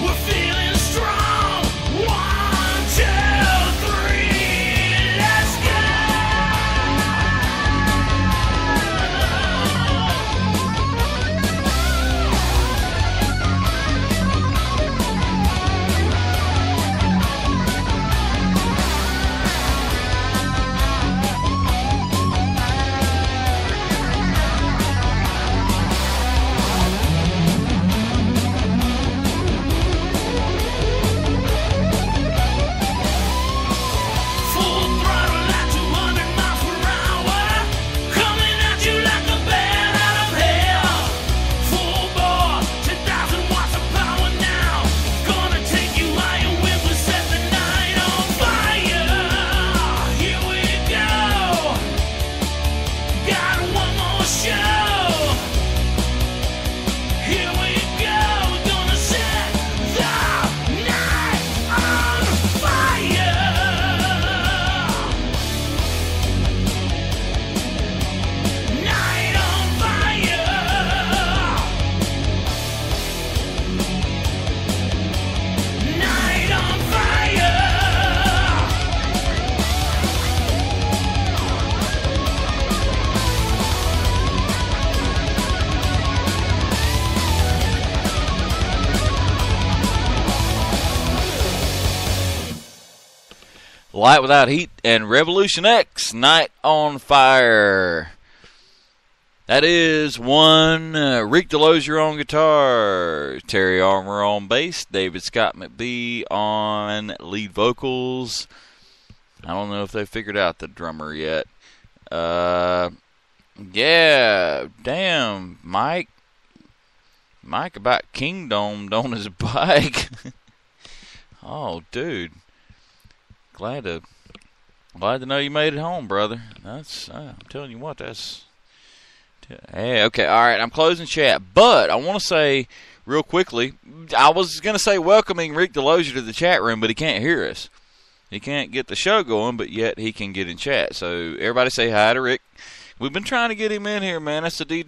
We're feeling strong. 1, 2, 3, let's go. Full throttle at 200 miles per hour, coming at you like a bat out of hell. Full bore, 10,000 watts of power now, gonna take you higher when we set the night on fire. Here we go, got one more show. Here we go, gonna set the night on fire. Night on fire. Night on fire. Light Without Heat and Revolution X, Night on Fire. That is one Rick Delosier on guitar, Terry Armour on bass, David Scott McBee on lead vocals. I don't know if they figured out the drummer yet. Yeah, damn, Mike about kingdomed on his bike. Oh, dude. Glad to know you made it home, brother. That's I'm telling you what, that's. Hey, okay, all right. I'm closing chat, but I want to say real quickly. I was gonna say welcoming Rick Delosier to the chat room, but he can't hear us. He can't get the show going, but yet he can get in chat. So everybody say hi to Rick. We've been trying to get him in here, man. That's the D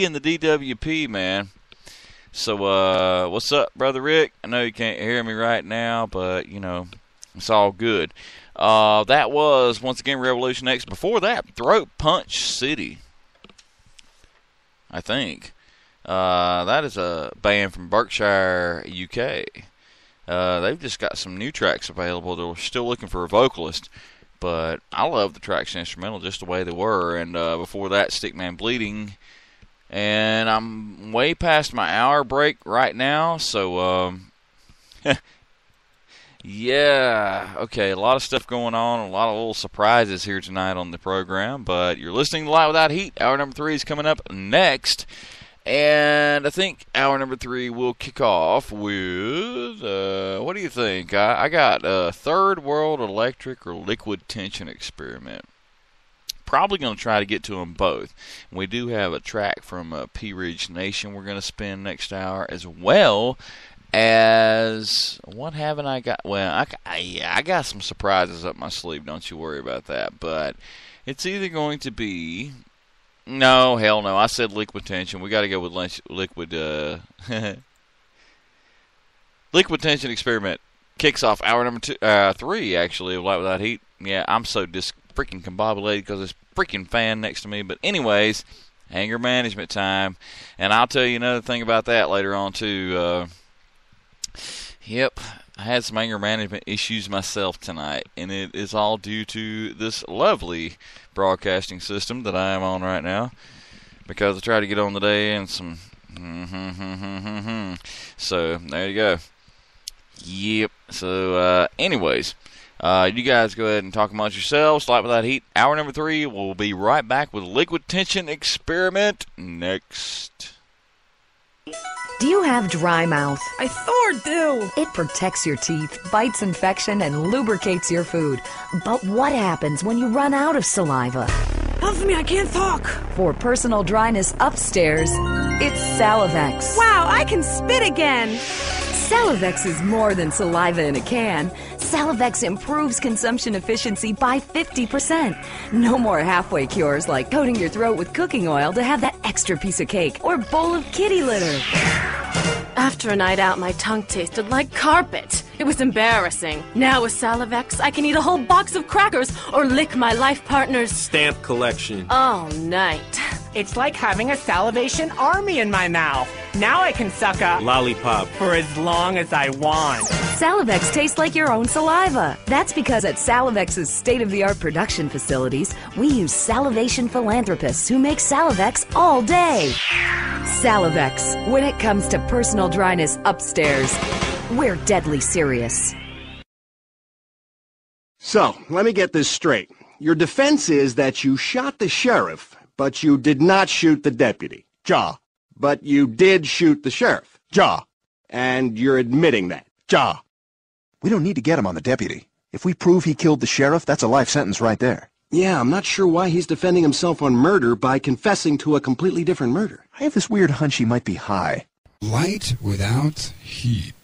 and the DWP, man. So what's up, brother Rick? I know you can't hear me right now, but you know. It's all good. That was, once again, Revolution X. Before that, Throat Punch City, I think. That is a band from Berkshire, UK. They've just got some new tracks available. They're still looking for a vocalist, but I love the tracks instrumental just the way they were. And before that, Stickman Bleeding. And I'm way past my hour break right now, so... Yeah, okay, a lot of stuff going on, a lot of little surprises here tonight on the program, but you're listening to Light Without Heat. Hour number 3 is coming up next, and I think hour number 3 will kick off with, what do you think? I got Third World Electric or Liquid Tension Experiment. Probably going to try to get to them both. We do have a track from P Ridge Nation we're going to spin next hour as well. As what haven't I got? Well, I got some surprises up my sleeve. Don't you worry about that. But it's either going to be no, hell no. I said Liquid Tension. We got to go with Liquid. Liquid Tension Experiment kicks off hour number 3. Actually, of Light Without Heat. Yeah, I'm so freaking combobulated because this freaking fan next to me. But anyways, anger management time, and I'll tell you another thing about that later on too. Yep, I had some anger management issues myself tonight, and it is all due to this lovely broadcasting system that I am on right now, because I tried to get on the day and some so there you go. Yep, so anyways, you guys go ahead and talk amongst yourselves. Light Without Heat, hour number 3, we'll be right back with Liquid Tension Experiment next. Do you have dry mouth? I sure do. It protects your teeth, fights infection, and lubricates your food. But what happens when you run out of saliva? Help me, I can't talk. For personal dryness upstairs, it's Salivex. Wow, I can spit again. Salivex is more than saliva in a can. Salivex improves consumption efficiency by 50%. No more halfway cures like coating your throat with cooking oil to have that extra piece of cake or bowl of kitty litter. After a night out, my tongue tasted like carpet. It was embarrassing. Now with Salivex, I can eat a whole box of crackers or lick my life partner's stamp collection all night. It's like having a salivation army in my mouth. Now I can suck a lollipop for as long as I want. Salivex tastes like your own saliva. That's because at Salivex's state-of-the-art production facilities, we use salivation philanthropists who make Salivex all day. Salivex, when it comes to personal dryness upstairs, we're deadly serious. So, let me get this straight. Your defense is that you shot the sheriff, but you did not shoot the deputy. Jaw. But you did shoot the sheriff. Jaw. And you're admitting that. Jaw. We don't need to get him on the deputy. If we prove he killed the sheriff, that's a life sentence right there. Yeah, I'm not sure why he's defending himself on murder by confessing to a completely different murder. I have this weird hunch he might be high. Light without heat.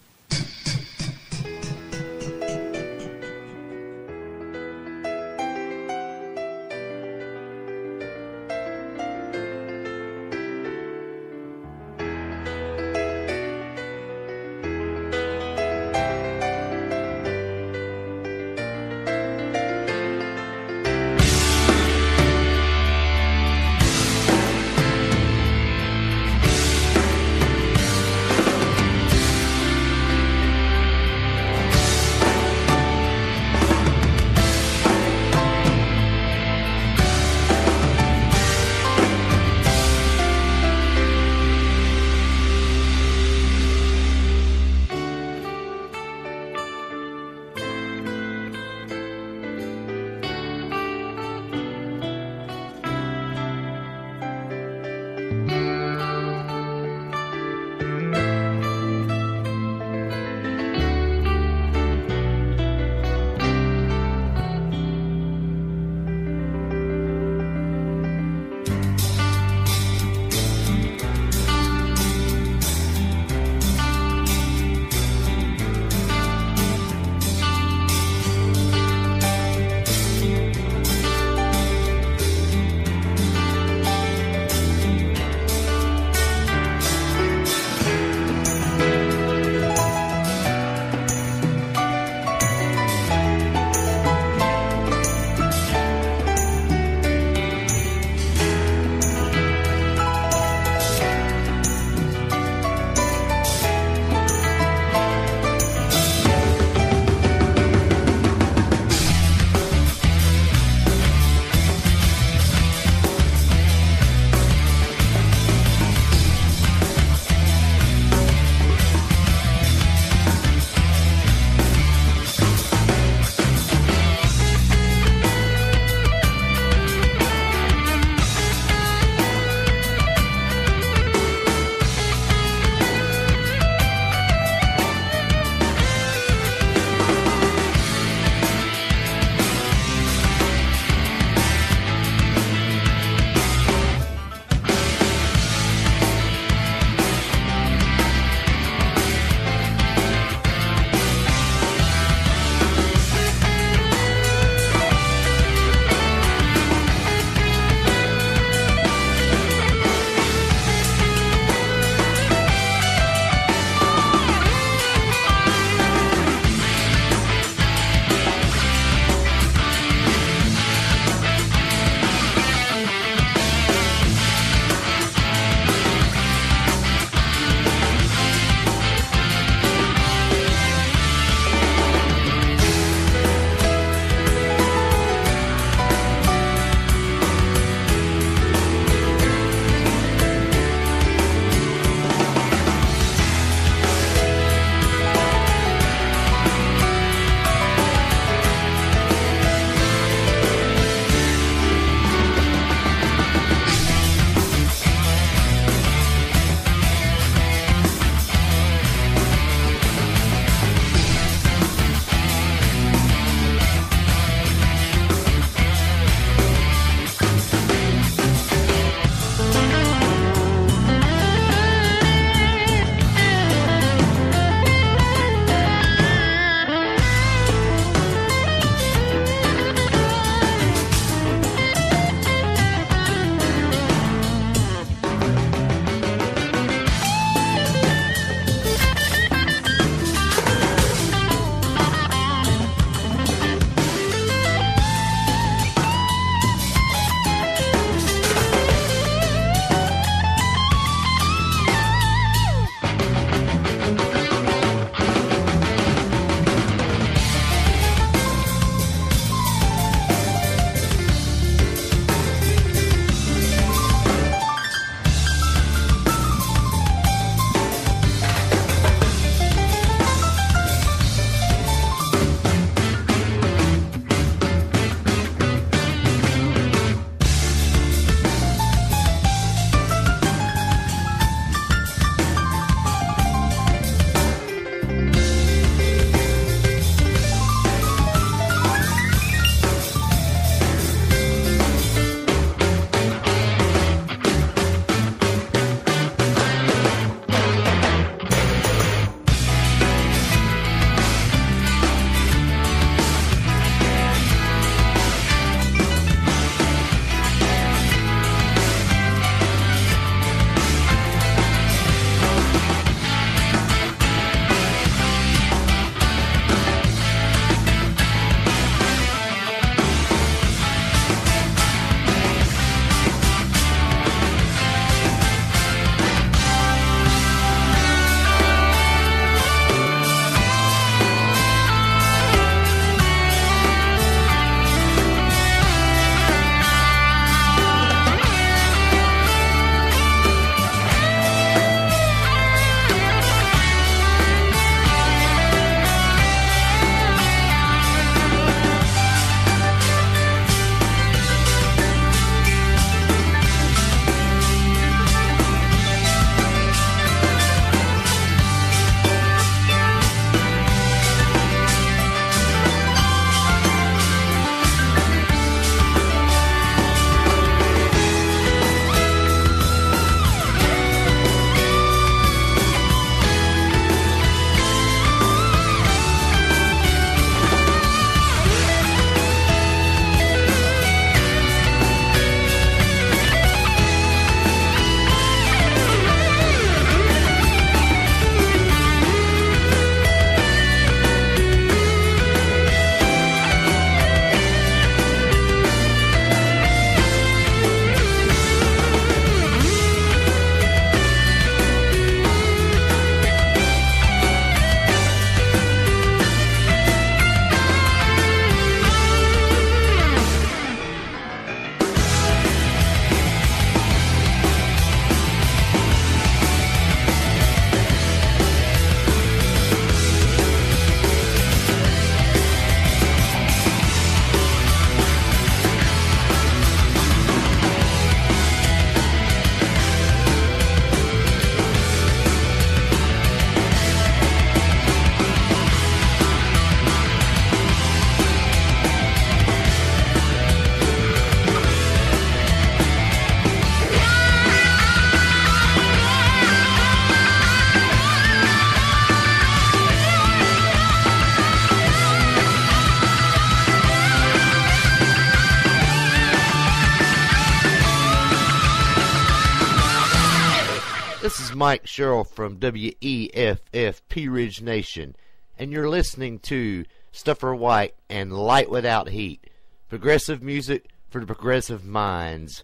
This is Mike Sherrill from WEFF Pea Ridge Nation, and you're listening to Stuffer White and Light Without Heat. Progressive music for the progressive minds.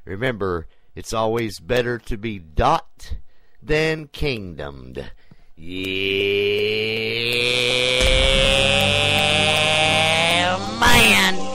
Remember, it's always better to be dot than kingdomed. Yeah, man!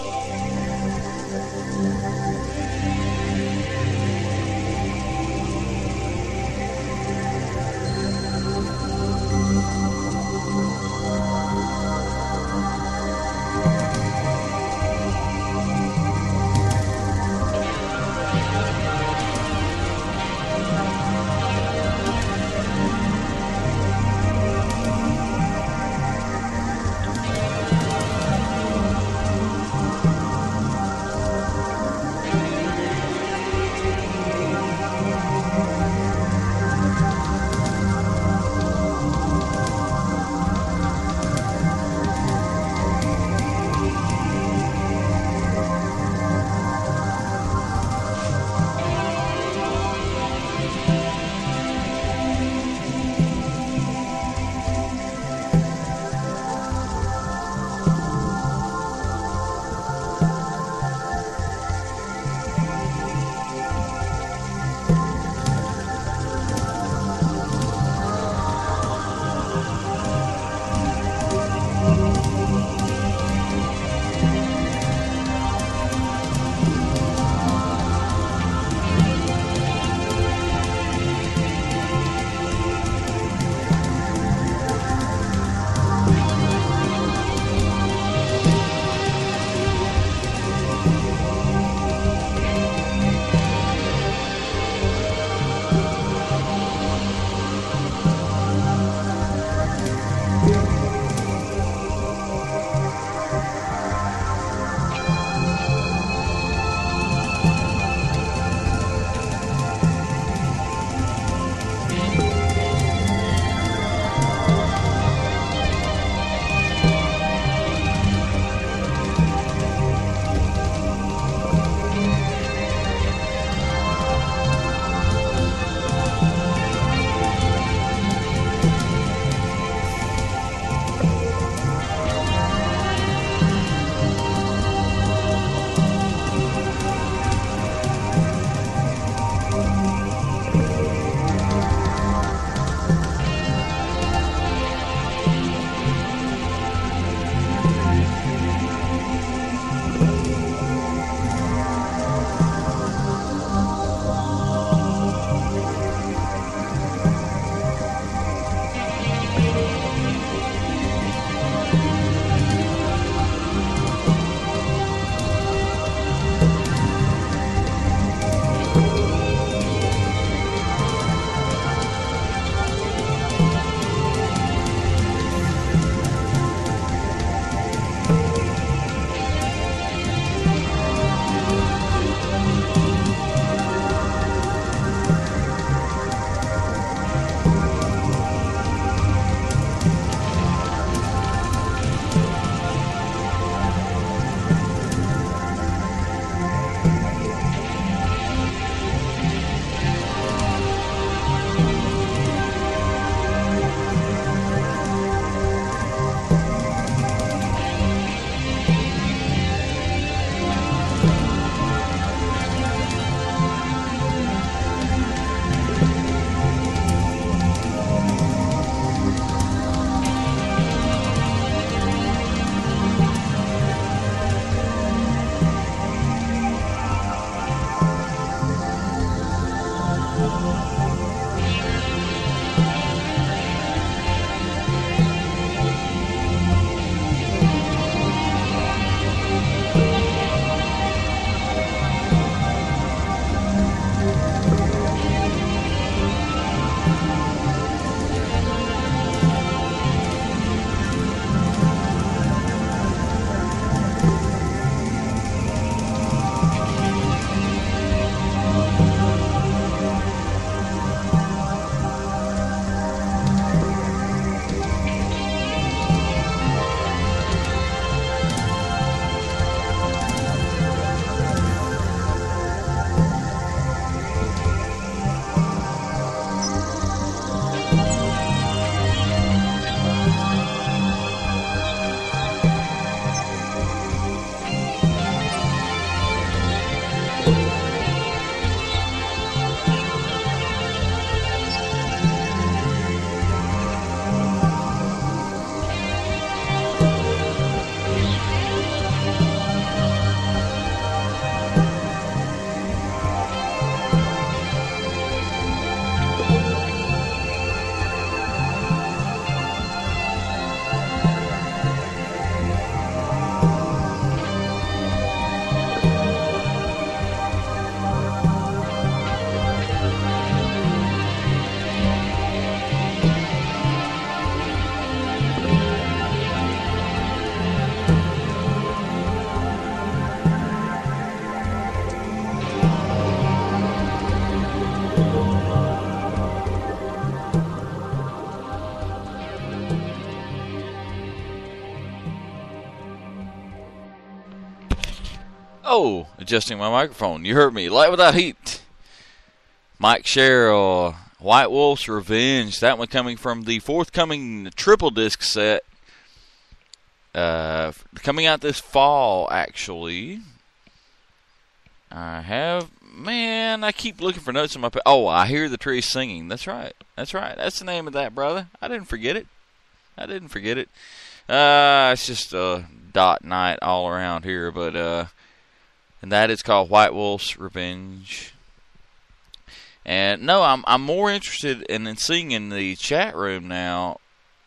Oh, adjusting my microphone. You heard me. Light Without Heat. Mike Sherrill, White Wolf's Revenge. That one coming from the forthcoming triple disc set. Coming out this fall, actually. I keep looking for notes on my Oh, I Hear the Trees Singing. That's right. That's the name of that, brother. I didn't forget it. It's just a dot night all around here, but and that is called White Wolf's Revenge. And no, I'm more interested in seeing in the chat room now.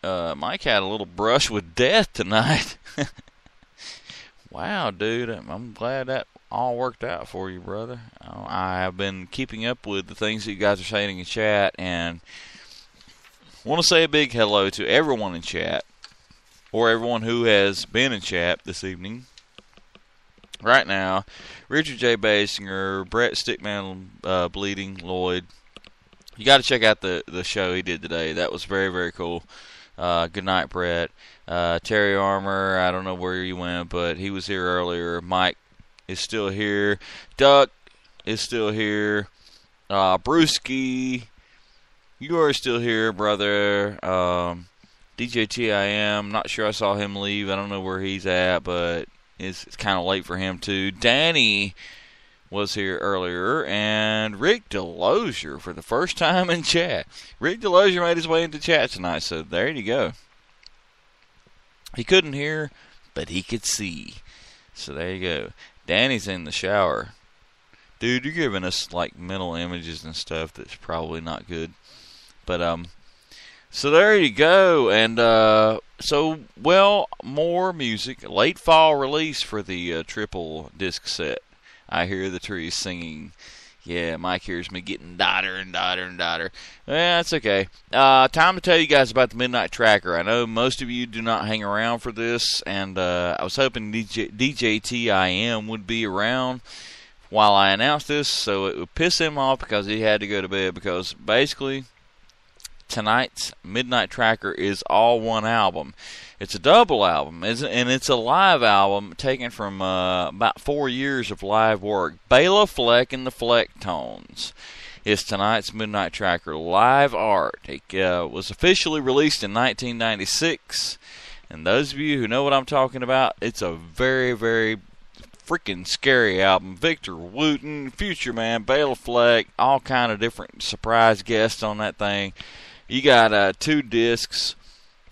Mike had a little brush with death tonight. Wow, dude, I'm glad that all worked out for you, brother. I have been keeping up with the things that you guys are saying in chat, and want to say a big hello to everyone in chat, or everyone who has been in chat this evening. Right now, Richard J. Basinger, Brett Stickman, Bleeding, Lloyd. You got to check out the show he did today. That was very, very cool. Good night, Brett. Terry Armour, I don't know where he went, but he was here earlier. Mike is still here. Duck is still here. Brewski, you are still here, brother. DJ TIM, not sure I saw him leave. I don't know where he's at, but it's kind of late for him too. Danny was here earlier, and Rick Delosier for the first time in chat. Rick Delosier made his way into chat tonight, so there you go. He couldn't hear, but he could see. So there you go. Danny's in the shower. Dude, you're giving us like mental images and stuff that's probably not good. But so there you go. And more music. Late fall release for the triple disc set. I Hear the Trees Singing. Yeah, Mike hears me getting dotter and dotter and dotter. That's okay. Time to tell you guys about the Midnight Tracker. I know most of you do not hang around for this, and I was hoping DJ TIM would be around while I announced this, so it would piss him off because he had to go to bed, because basically tonight's Midnight Tracker is all one album. It's a double album, and it's a live album taken from about 4 years of live work. Bela Fleck and the Flecktones is tonight's Midnight Tracker live art. It was officially released in 1996, and those of you who know what I'm talking about, it's a very, very freaking scary album. Victor Wooten, Future Man, Bela Fleck, all kind of different surprise guests on that thing. You got 2 discs.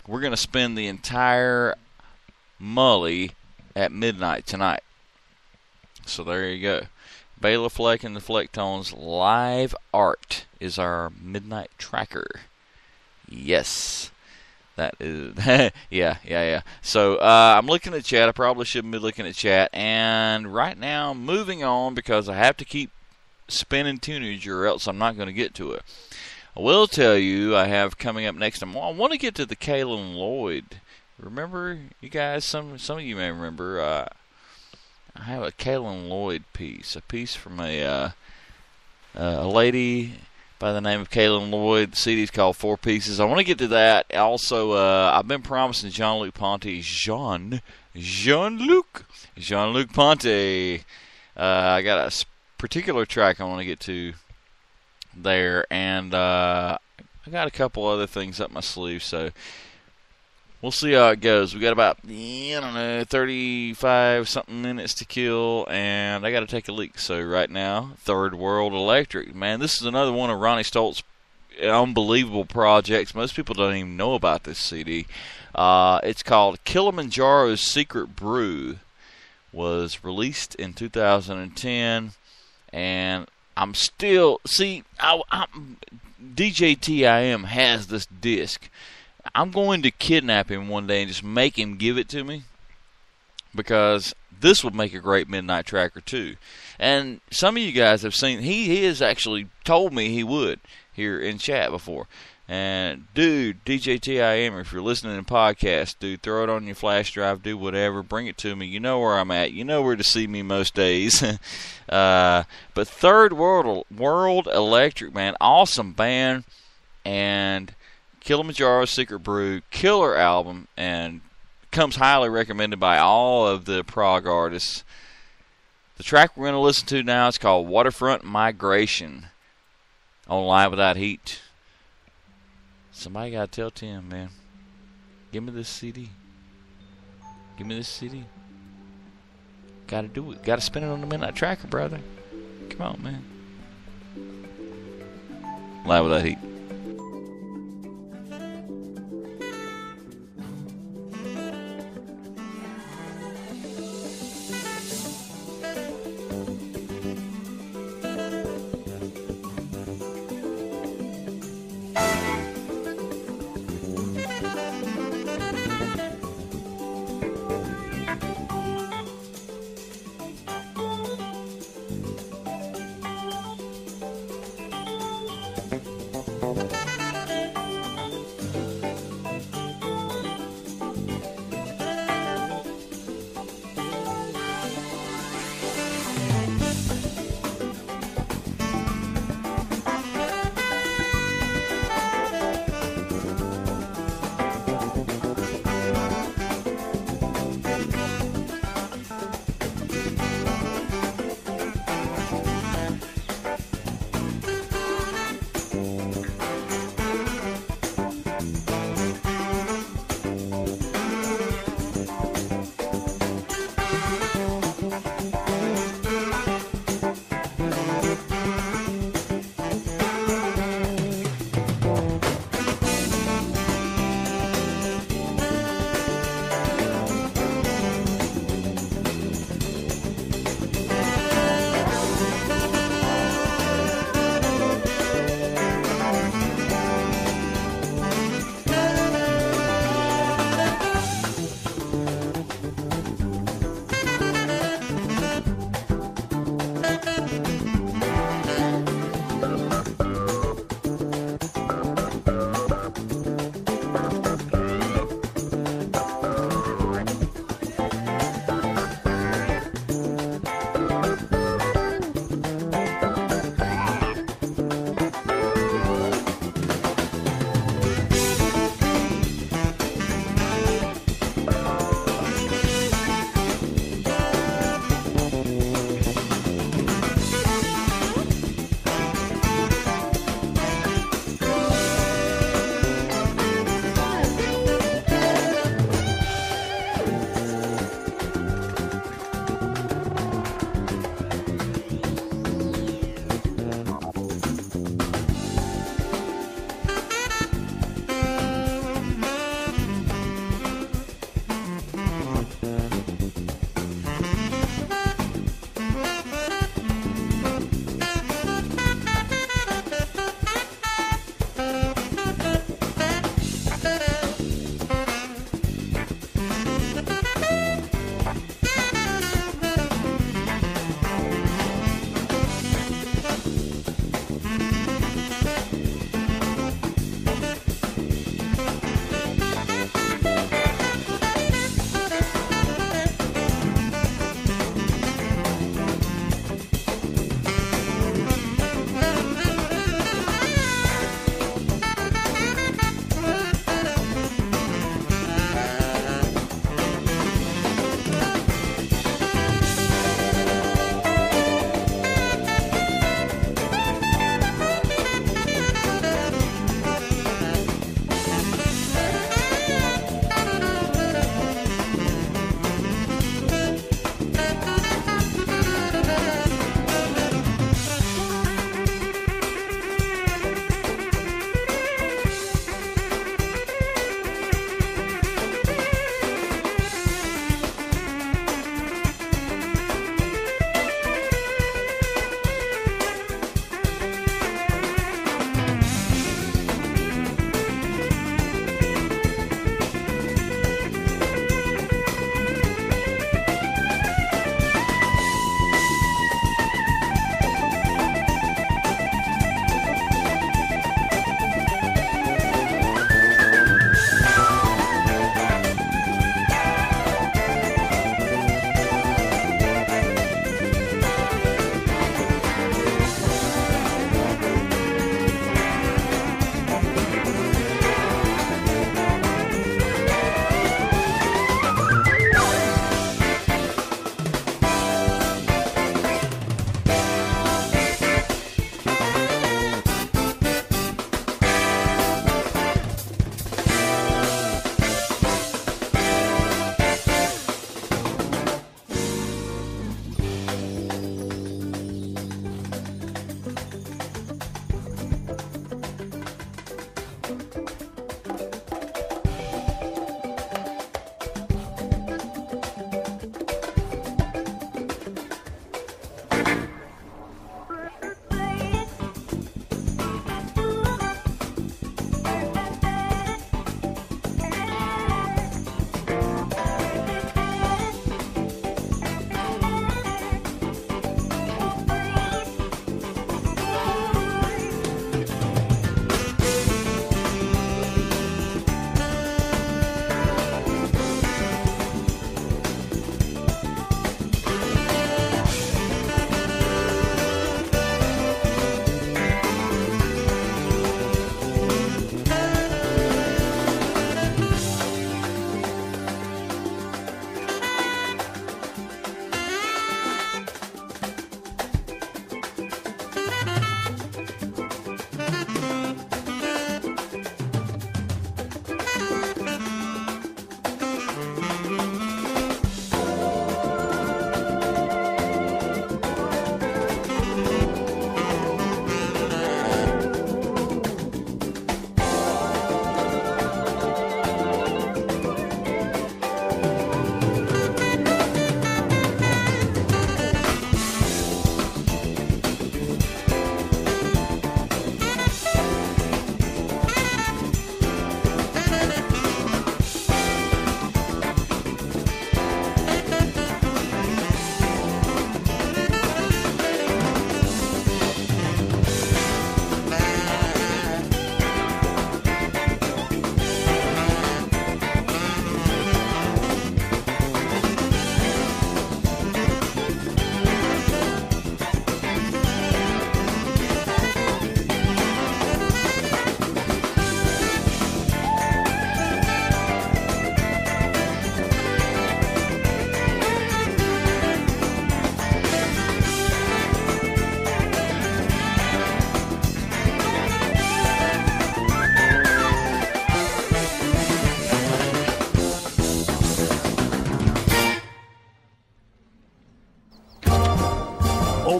We're going to spend the entire Mully at midnight tonight. So there you go. Bela Fleck and the Flecktones live art is our Midnight Tracker. Yes. That is, yeah. So I'm looking at chat. I probably shouldn't be looking at chat. And right now, moving on, because I have to keep spinning tunage or else I'm not going to get to it. I will tell you, I have coming up next. I want to get to the Kalen Lloyd. Remember, you guys, some of you may remember, I have a Kalen Lloyd piece. A piece from a lady by the name of Kalen Lloyd. The CD's called 4 Pieces. I want to get to that. Also, I've been promising Jean-Luc Ponty. Jean-Luc Ponty. I got a particular track I want to get to there, and I got a couple other things up my sleeve, so we'll see how it goes. We got about 35 something minutes to kill, and I got to take a leak. So right now, Third World Electric, man, this is another one of Ronnie Stoltz's unbelievable projects. Most people don't even know about this CD. It's called Kilimanjaro's Secret Brew. Was released in 2010, and I'm still, DJ TIM has this disc. I'm going to kidnap him one day and just make him give it to me, because this would make a great Midnight Tracker too. And some of you guys have seen, he has actually told me he would here in chat before. And dude, DJ TIM, if you're listening to podcast, dude, throw it on your flash drive, do whatever, bring it to me. You know where I'm at. You know where to see me most days. But Third World Electric, man, awesome band. And Kilimanjaro's Secret Brew, killer album, and comes highly recommended by all of the prog artists. The track we're going to listen to now is called Waterfront Migration on Live Without Heat. Somebody got to tell Tim, man. Give me this CD. Give me this CD. Got to do it. Got to spin it on the Midnight Tracker, brother. Come on, man. Live Without Heat.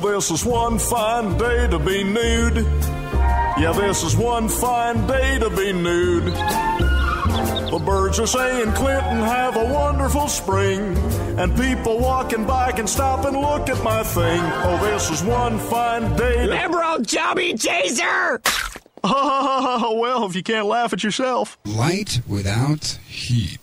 this is one fine day to be nude. Yeah, this is one fine day to be nude. The birds are saying, Clinton, have a wonderful spring. And people walking by can stop and look at my thing. Oh, this is one fine day to... Liberal chubby chaser! Oh, well, if you can't laugh at yourself. Light without heat.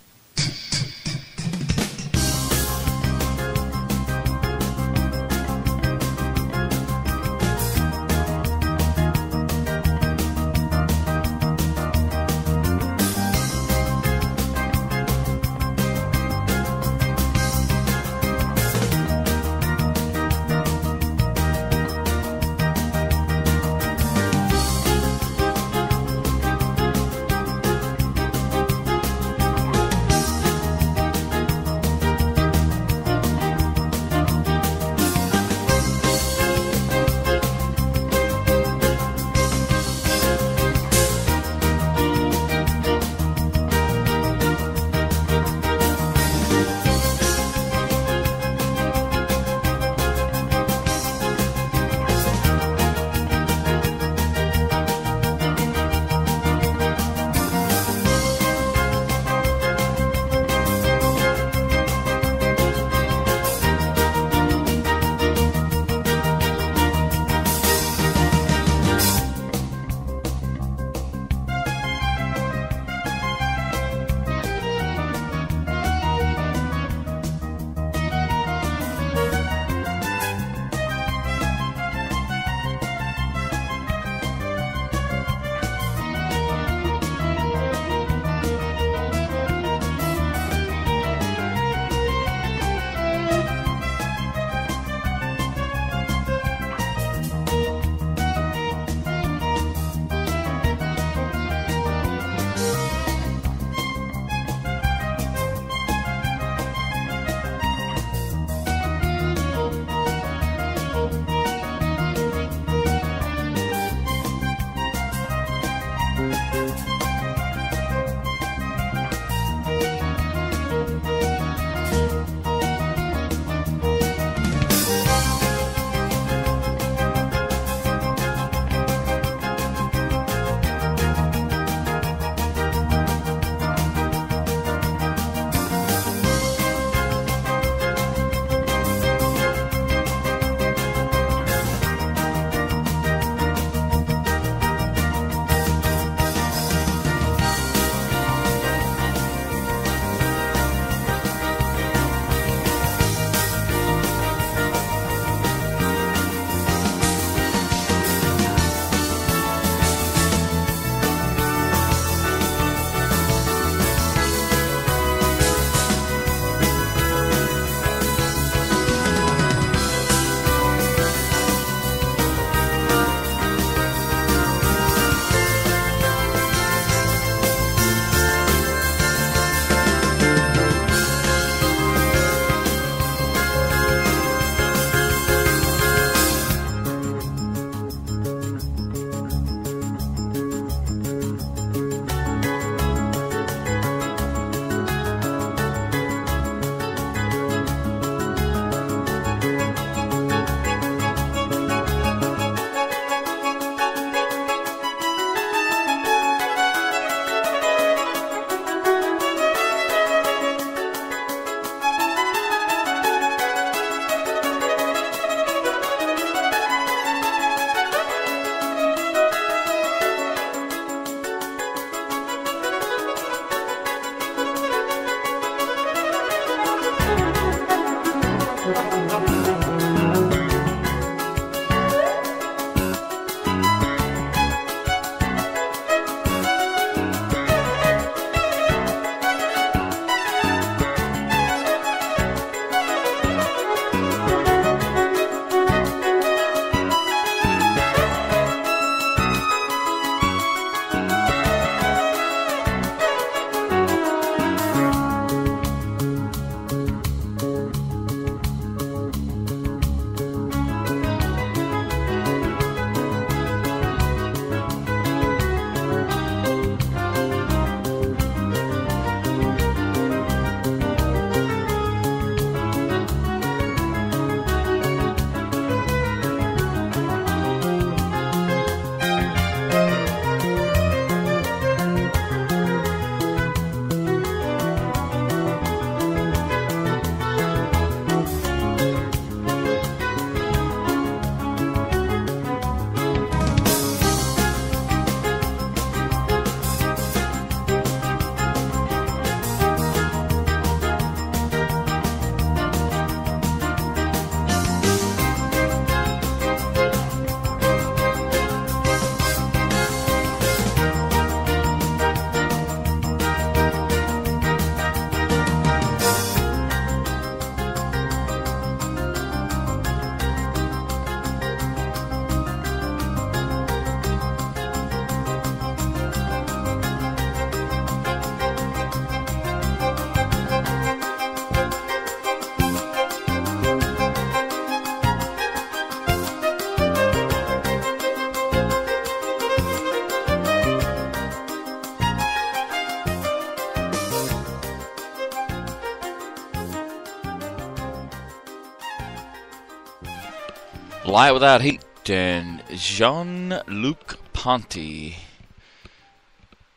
Light Without Heat and Jean-Luc Ponty.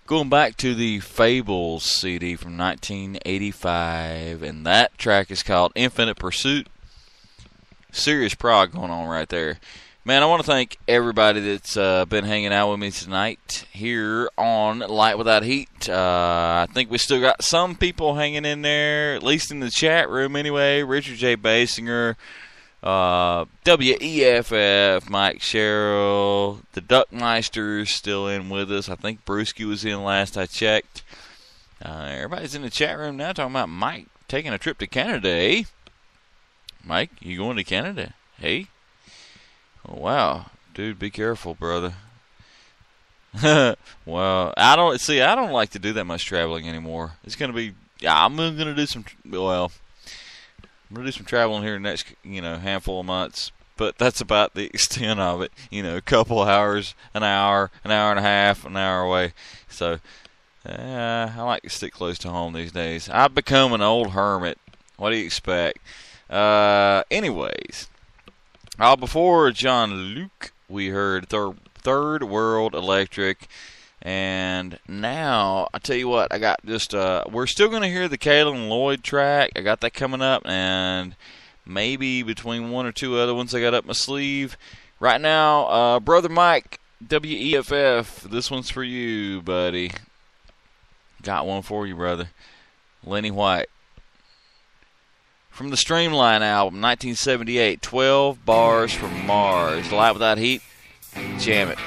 Going back to the Fables CD from 1985, and that track is called Infinite Pursuit. Serious prog going on right there. Man, I want to thank everybody that's been hanging out with me tonight here on Light Without Heat. I think we still got some people hanging in there, at least in the chat room anyway. Richard J. Basinger, WEFF, Mike Sherrill, the Duckmeister's still in with us. I think Brewski was in last I checked. Everybody's in the chat room now talking about Mike taking a trip to Canada, eh? Mike, you going to Canada? Hey? Oh, wow. Dude, be careful, brother. Well, I don't like to do that much traveling anymore. It's going to be, I'm going to do some, I'm going to do some traveling here in the next, handful of months. But that's about the extent of it. A couple hours, an hour and a half, an hour away. So, I like to stick close to home these days. I've become an old hermit. What do you expect? Anyways. Before Jean-Luc, we heard Third World Electric. And now, I tell you what, I got just, we're still going to hear the Kalen Lloyd track. I got that coming up, and maybe between one or two other ones I got up my sleeve. Right now, Brother Mike, WEFF, this one's for you, buddy. Got one for you, brother. Lenny White. From the Streamline album, 1978, 12 Bars from Mars. Light Without Heat, jam it.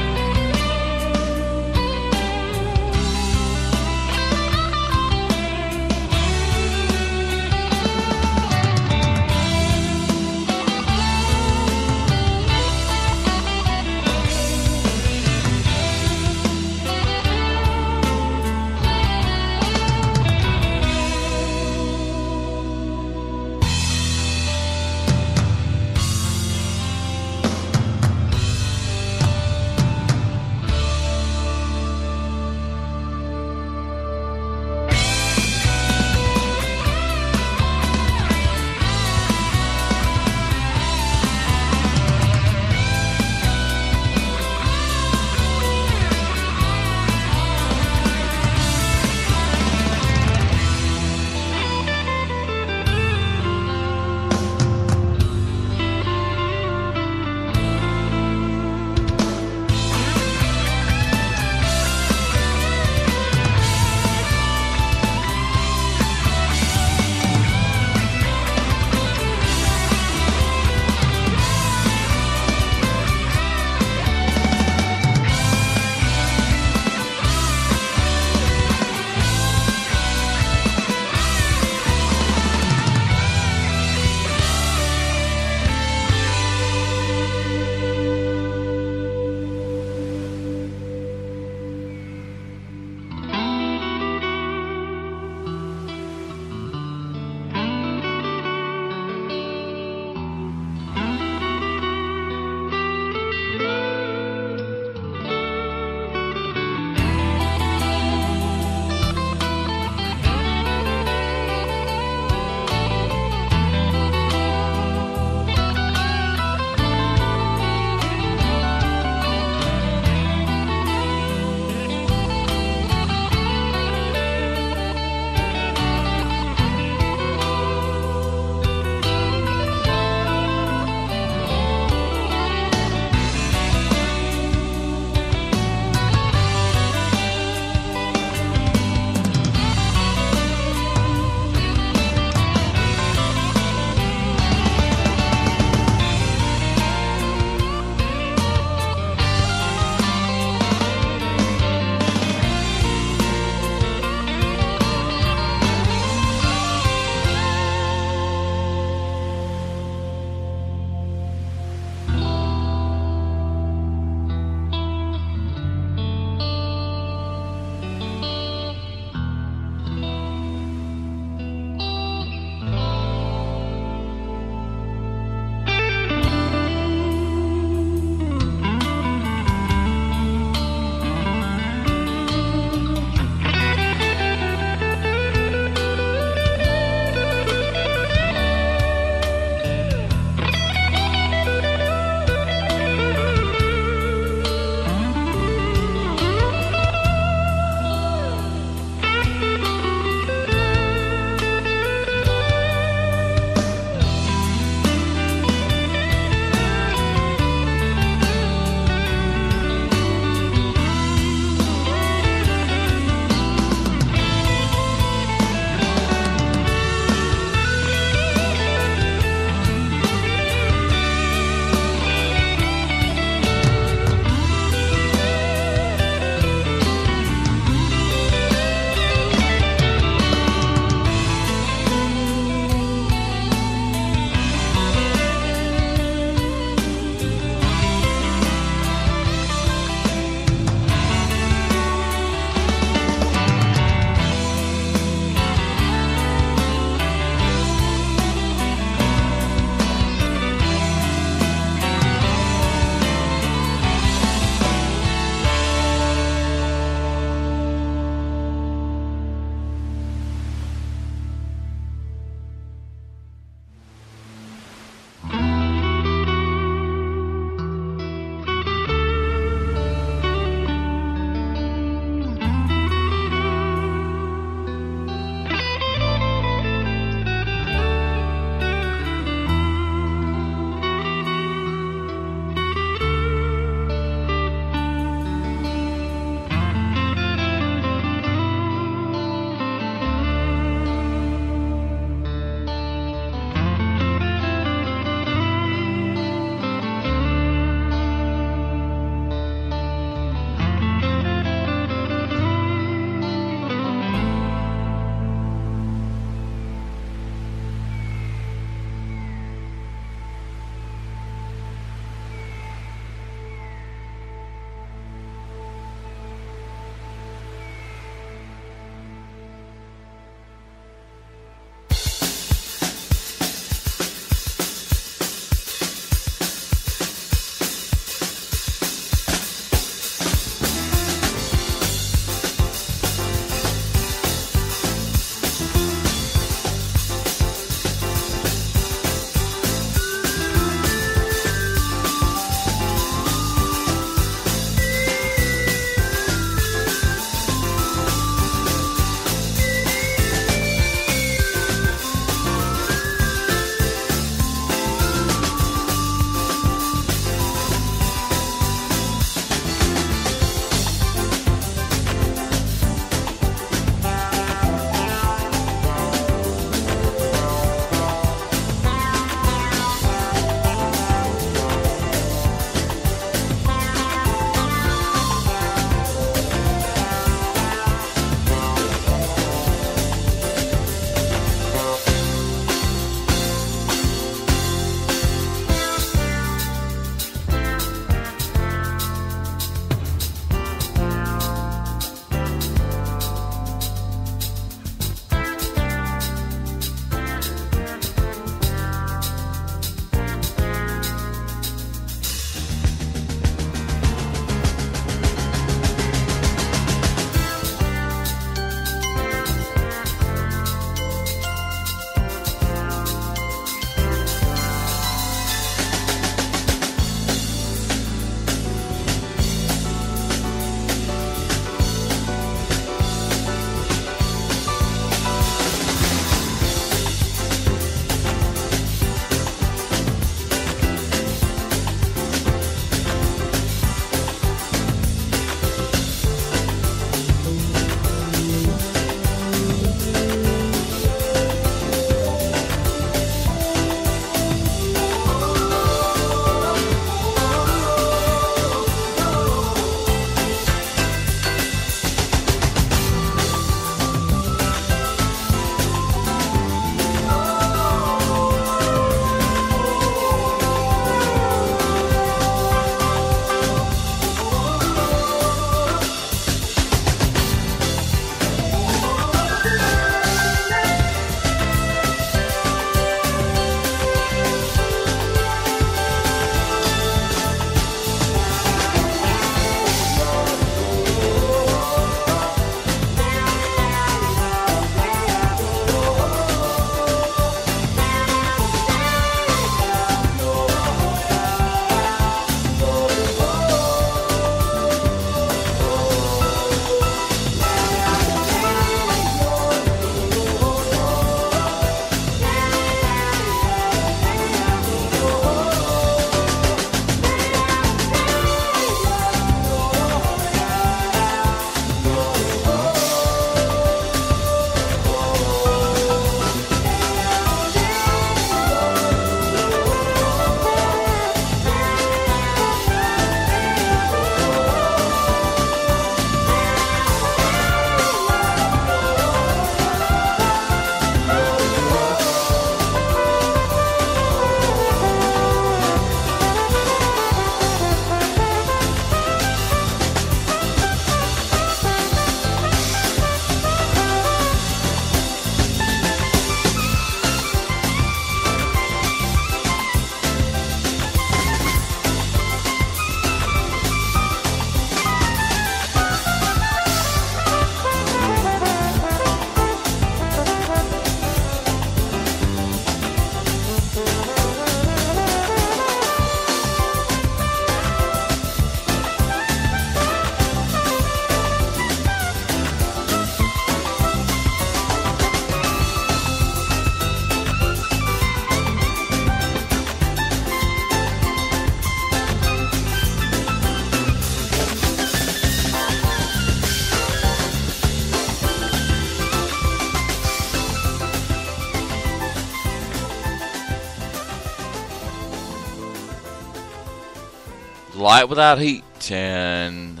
Light Without Heat and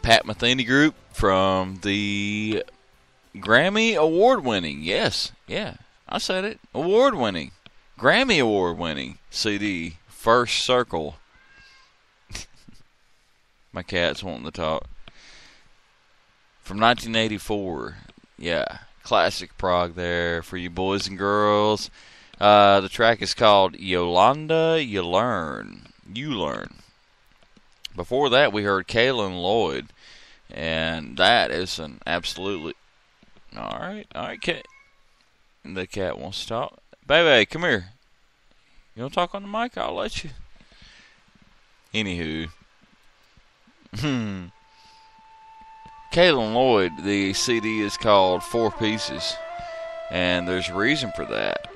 Pat Metheny Group from the Grammy Award-winning, yes, yeah, I said it, award-winning, Grammy Award-winning CD, First Circle. My cat's wanting to talk. From 1984, yeah, classic prog there for you boys and girls. The track is called Yolanda, You Learn. Before that, we heard Kaylin Lloyd, and that is an absolutely... All right, cat. The cat wants to talk. Baby, come here. You want to talk on the mic? I'll let you. Anywho. Kaylin Lloyd, the CD is called Four Pieces, and there's a reason for that.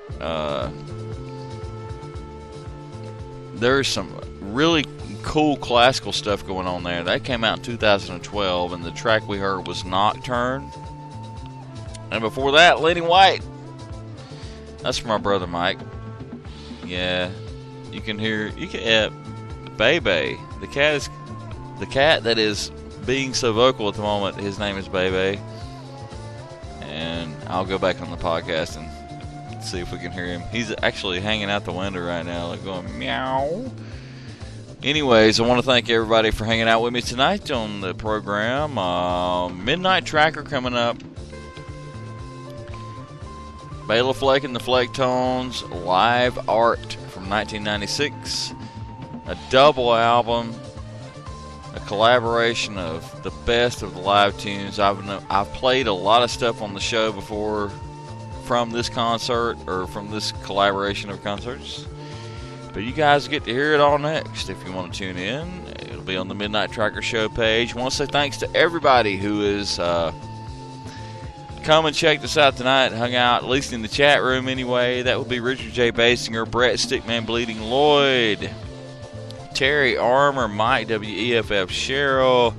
There's some really cool classical stuff going on there. That came out in 2012, and the track we heard was Nocturne. And before that, Lenny White. That's for my brother Mike. Yeah, you can hear. Bebe. The cat that is being so vocal at the moment. His name is Bebe, and I'll go back on the podcast and see if we can hear him. He's actually hanging out the window right now, like going meow. Anyways, I want to thank everybody for hanging out with me tonight on the program. Midnight Tracker coming up. Bela Fleck and the Flecktones, Live Art from 1996. A double album, a collaboration of the best of the live tunes. I've played a lot of stuff on the show before from this concert, or from this collaboration of concerts. But you guys get to hear it all next if you want to tune in. It'll be on the Midnight Tracker show page. I want to say thanks to everybody who is come and checked us out tonight, hung out, at least in the chat room anyway. That would be Richard J. Basinger, Brett Stickman Bleeding Lloyd, Terry Armour, Mike WEFF, Cheryl,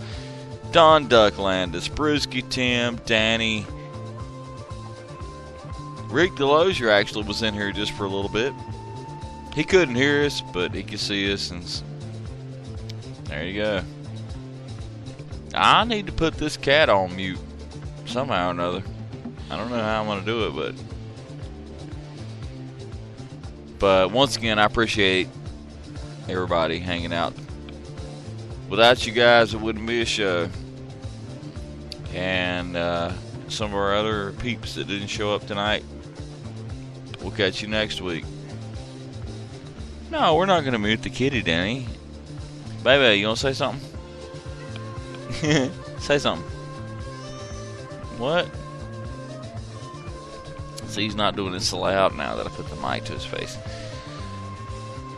Don Ducklandis, Brewski Tim, Danny. Rick Delosier actually was in here just for a little bit. He couldn't hear us, but he could see us, and there you go. I need to put this cat on mute somehow or another. I don't know how I'm going to do it, but once again, I appreciate everybody hanging out. Without you guys, it wouldn't be a show. And some of our other peeps that didn't show up tonight, we'll catch you next week. No, we're not going to mute the kitty, Danny. Baby, you want to say something? Say something. What? See, he's not doing it so loud now that I put the mic to his face.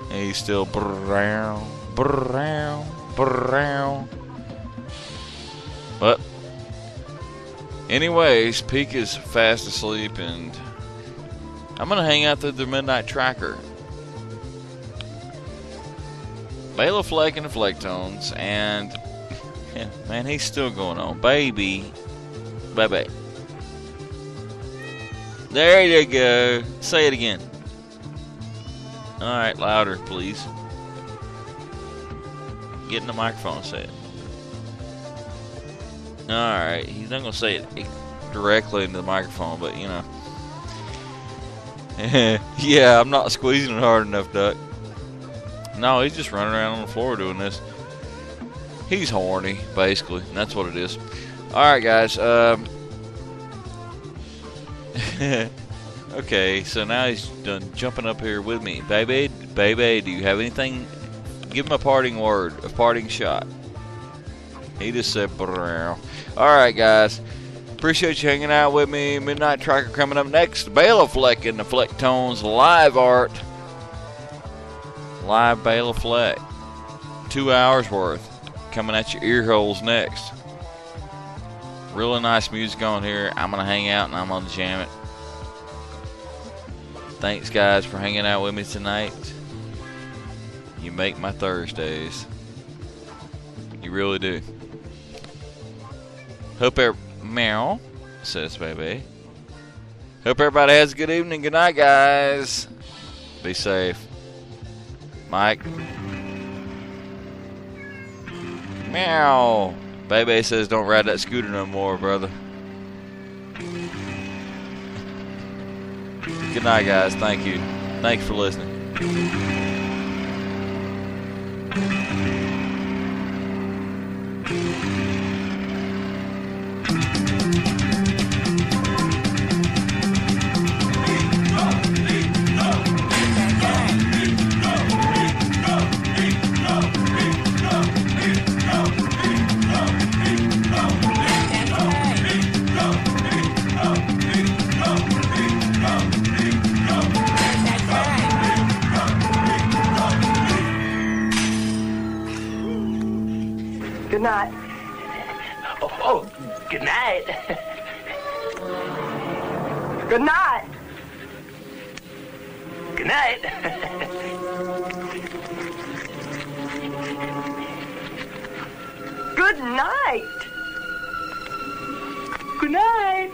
And he's still brown. But anyways, Peak is fast asleep, and I'm going to hang out through the Midnight Tracker. Bela Fleck and the Flecktones, and yeah, man, he's still going on. Baby. There you go. Say it again. Alright, louder, please. Get in the microphone and say it. Alright, he's not going to say it directly into the microphone, but you know. Yeah, I'm not squeezing it hard enough, Duck. No, he's just running around on the floor doing this. He's horny, basically. That's what it is. Alright, guys. Okay, so now he's done jumping up here with me. Baby, do you have anything? Give him a parting word, a parting shot. He just said, brrr. Alright, guys. Appreciate you hanging out with me. Midnight Tracker coming up next. Bela Fleck and the Flecktones Live Art. Live Bela Fleck. 2 hours worth. Coming at your ear holes next. Really nice music on here. I'm going to hang out and I'm going to jam it. Thanks, guys, for hanging out with me tonight. You make my Thursdays. You really do. Hope meow, says baby. Hope everybody has a good evening. Good night, guys. Be safe. Mike. Meow. Bebe says don't ride that scooter no more, brother. Good night, guys. Thank you. Thanks for listening. Good night. Oh, good night. Good night. Good night. Good night. Good night.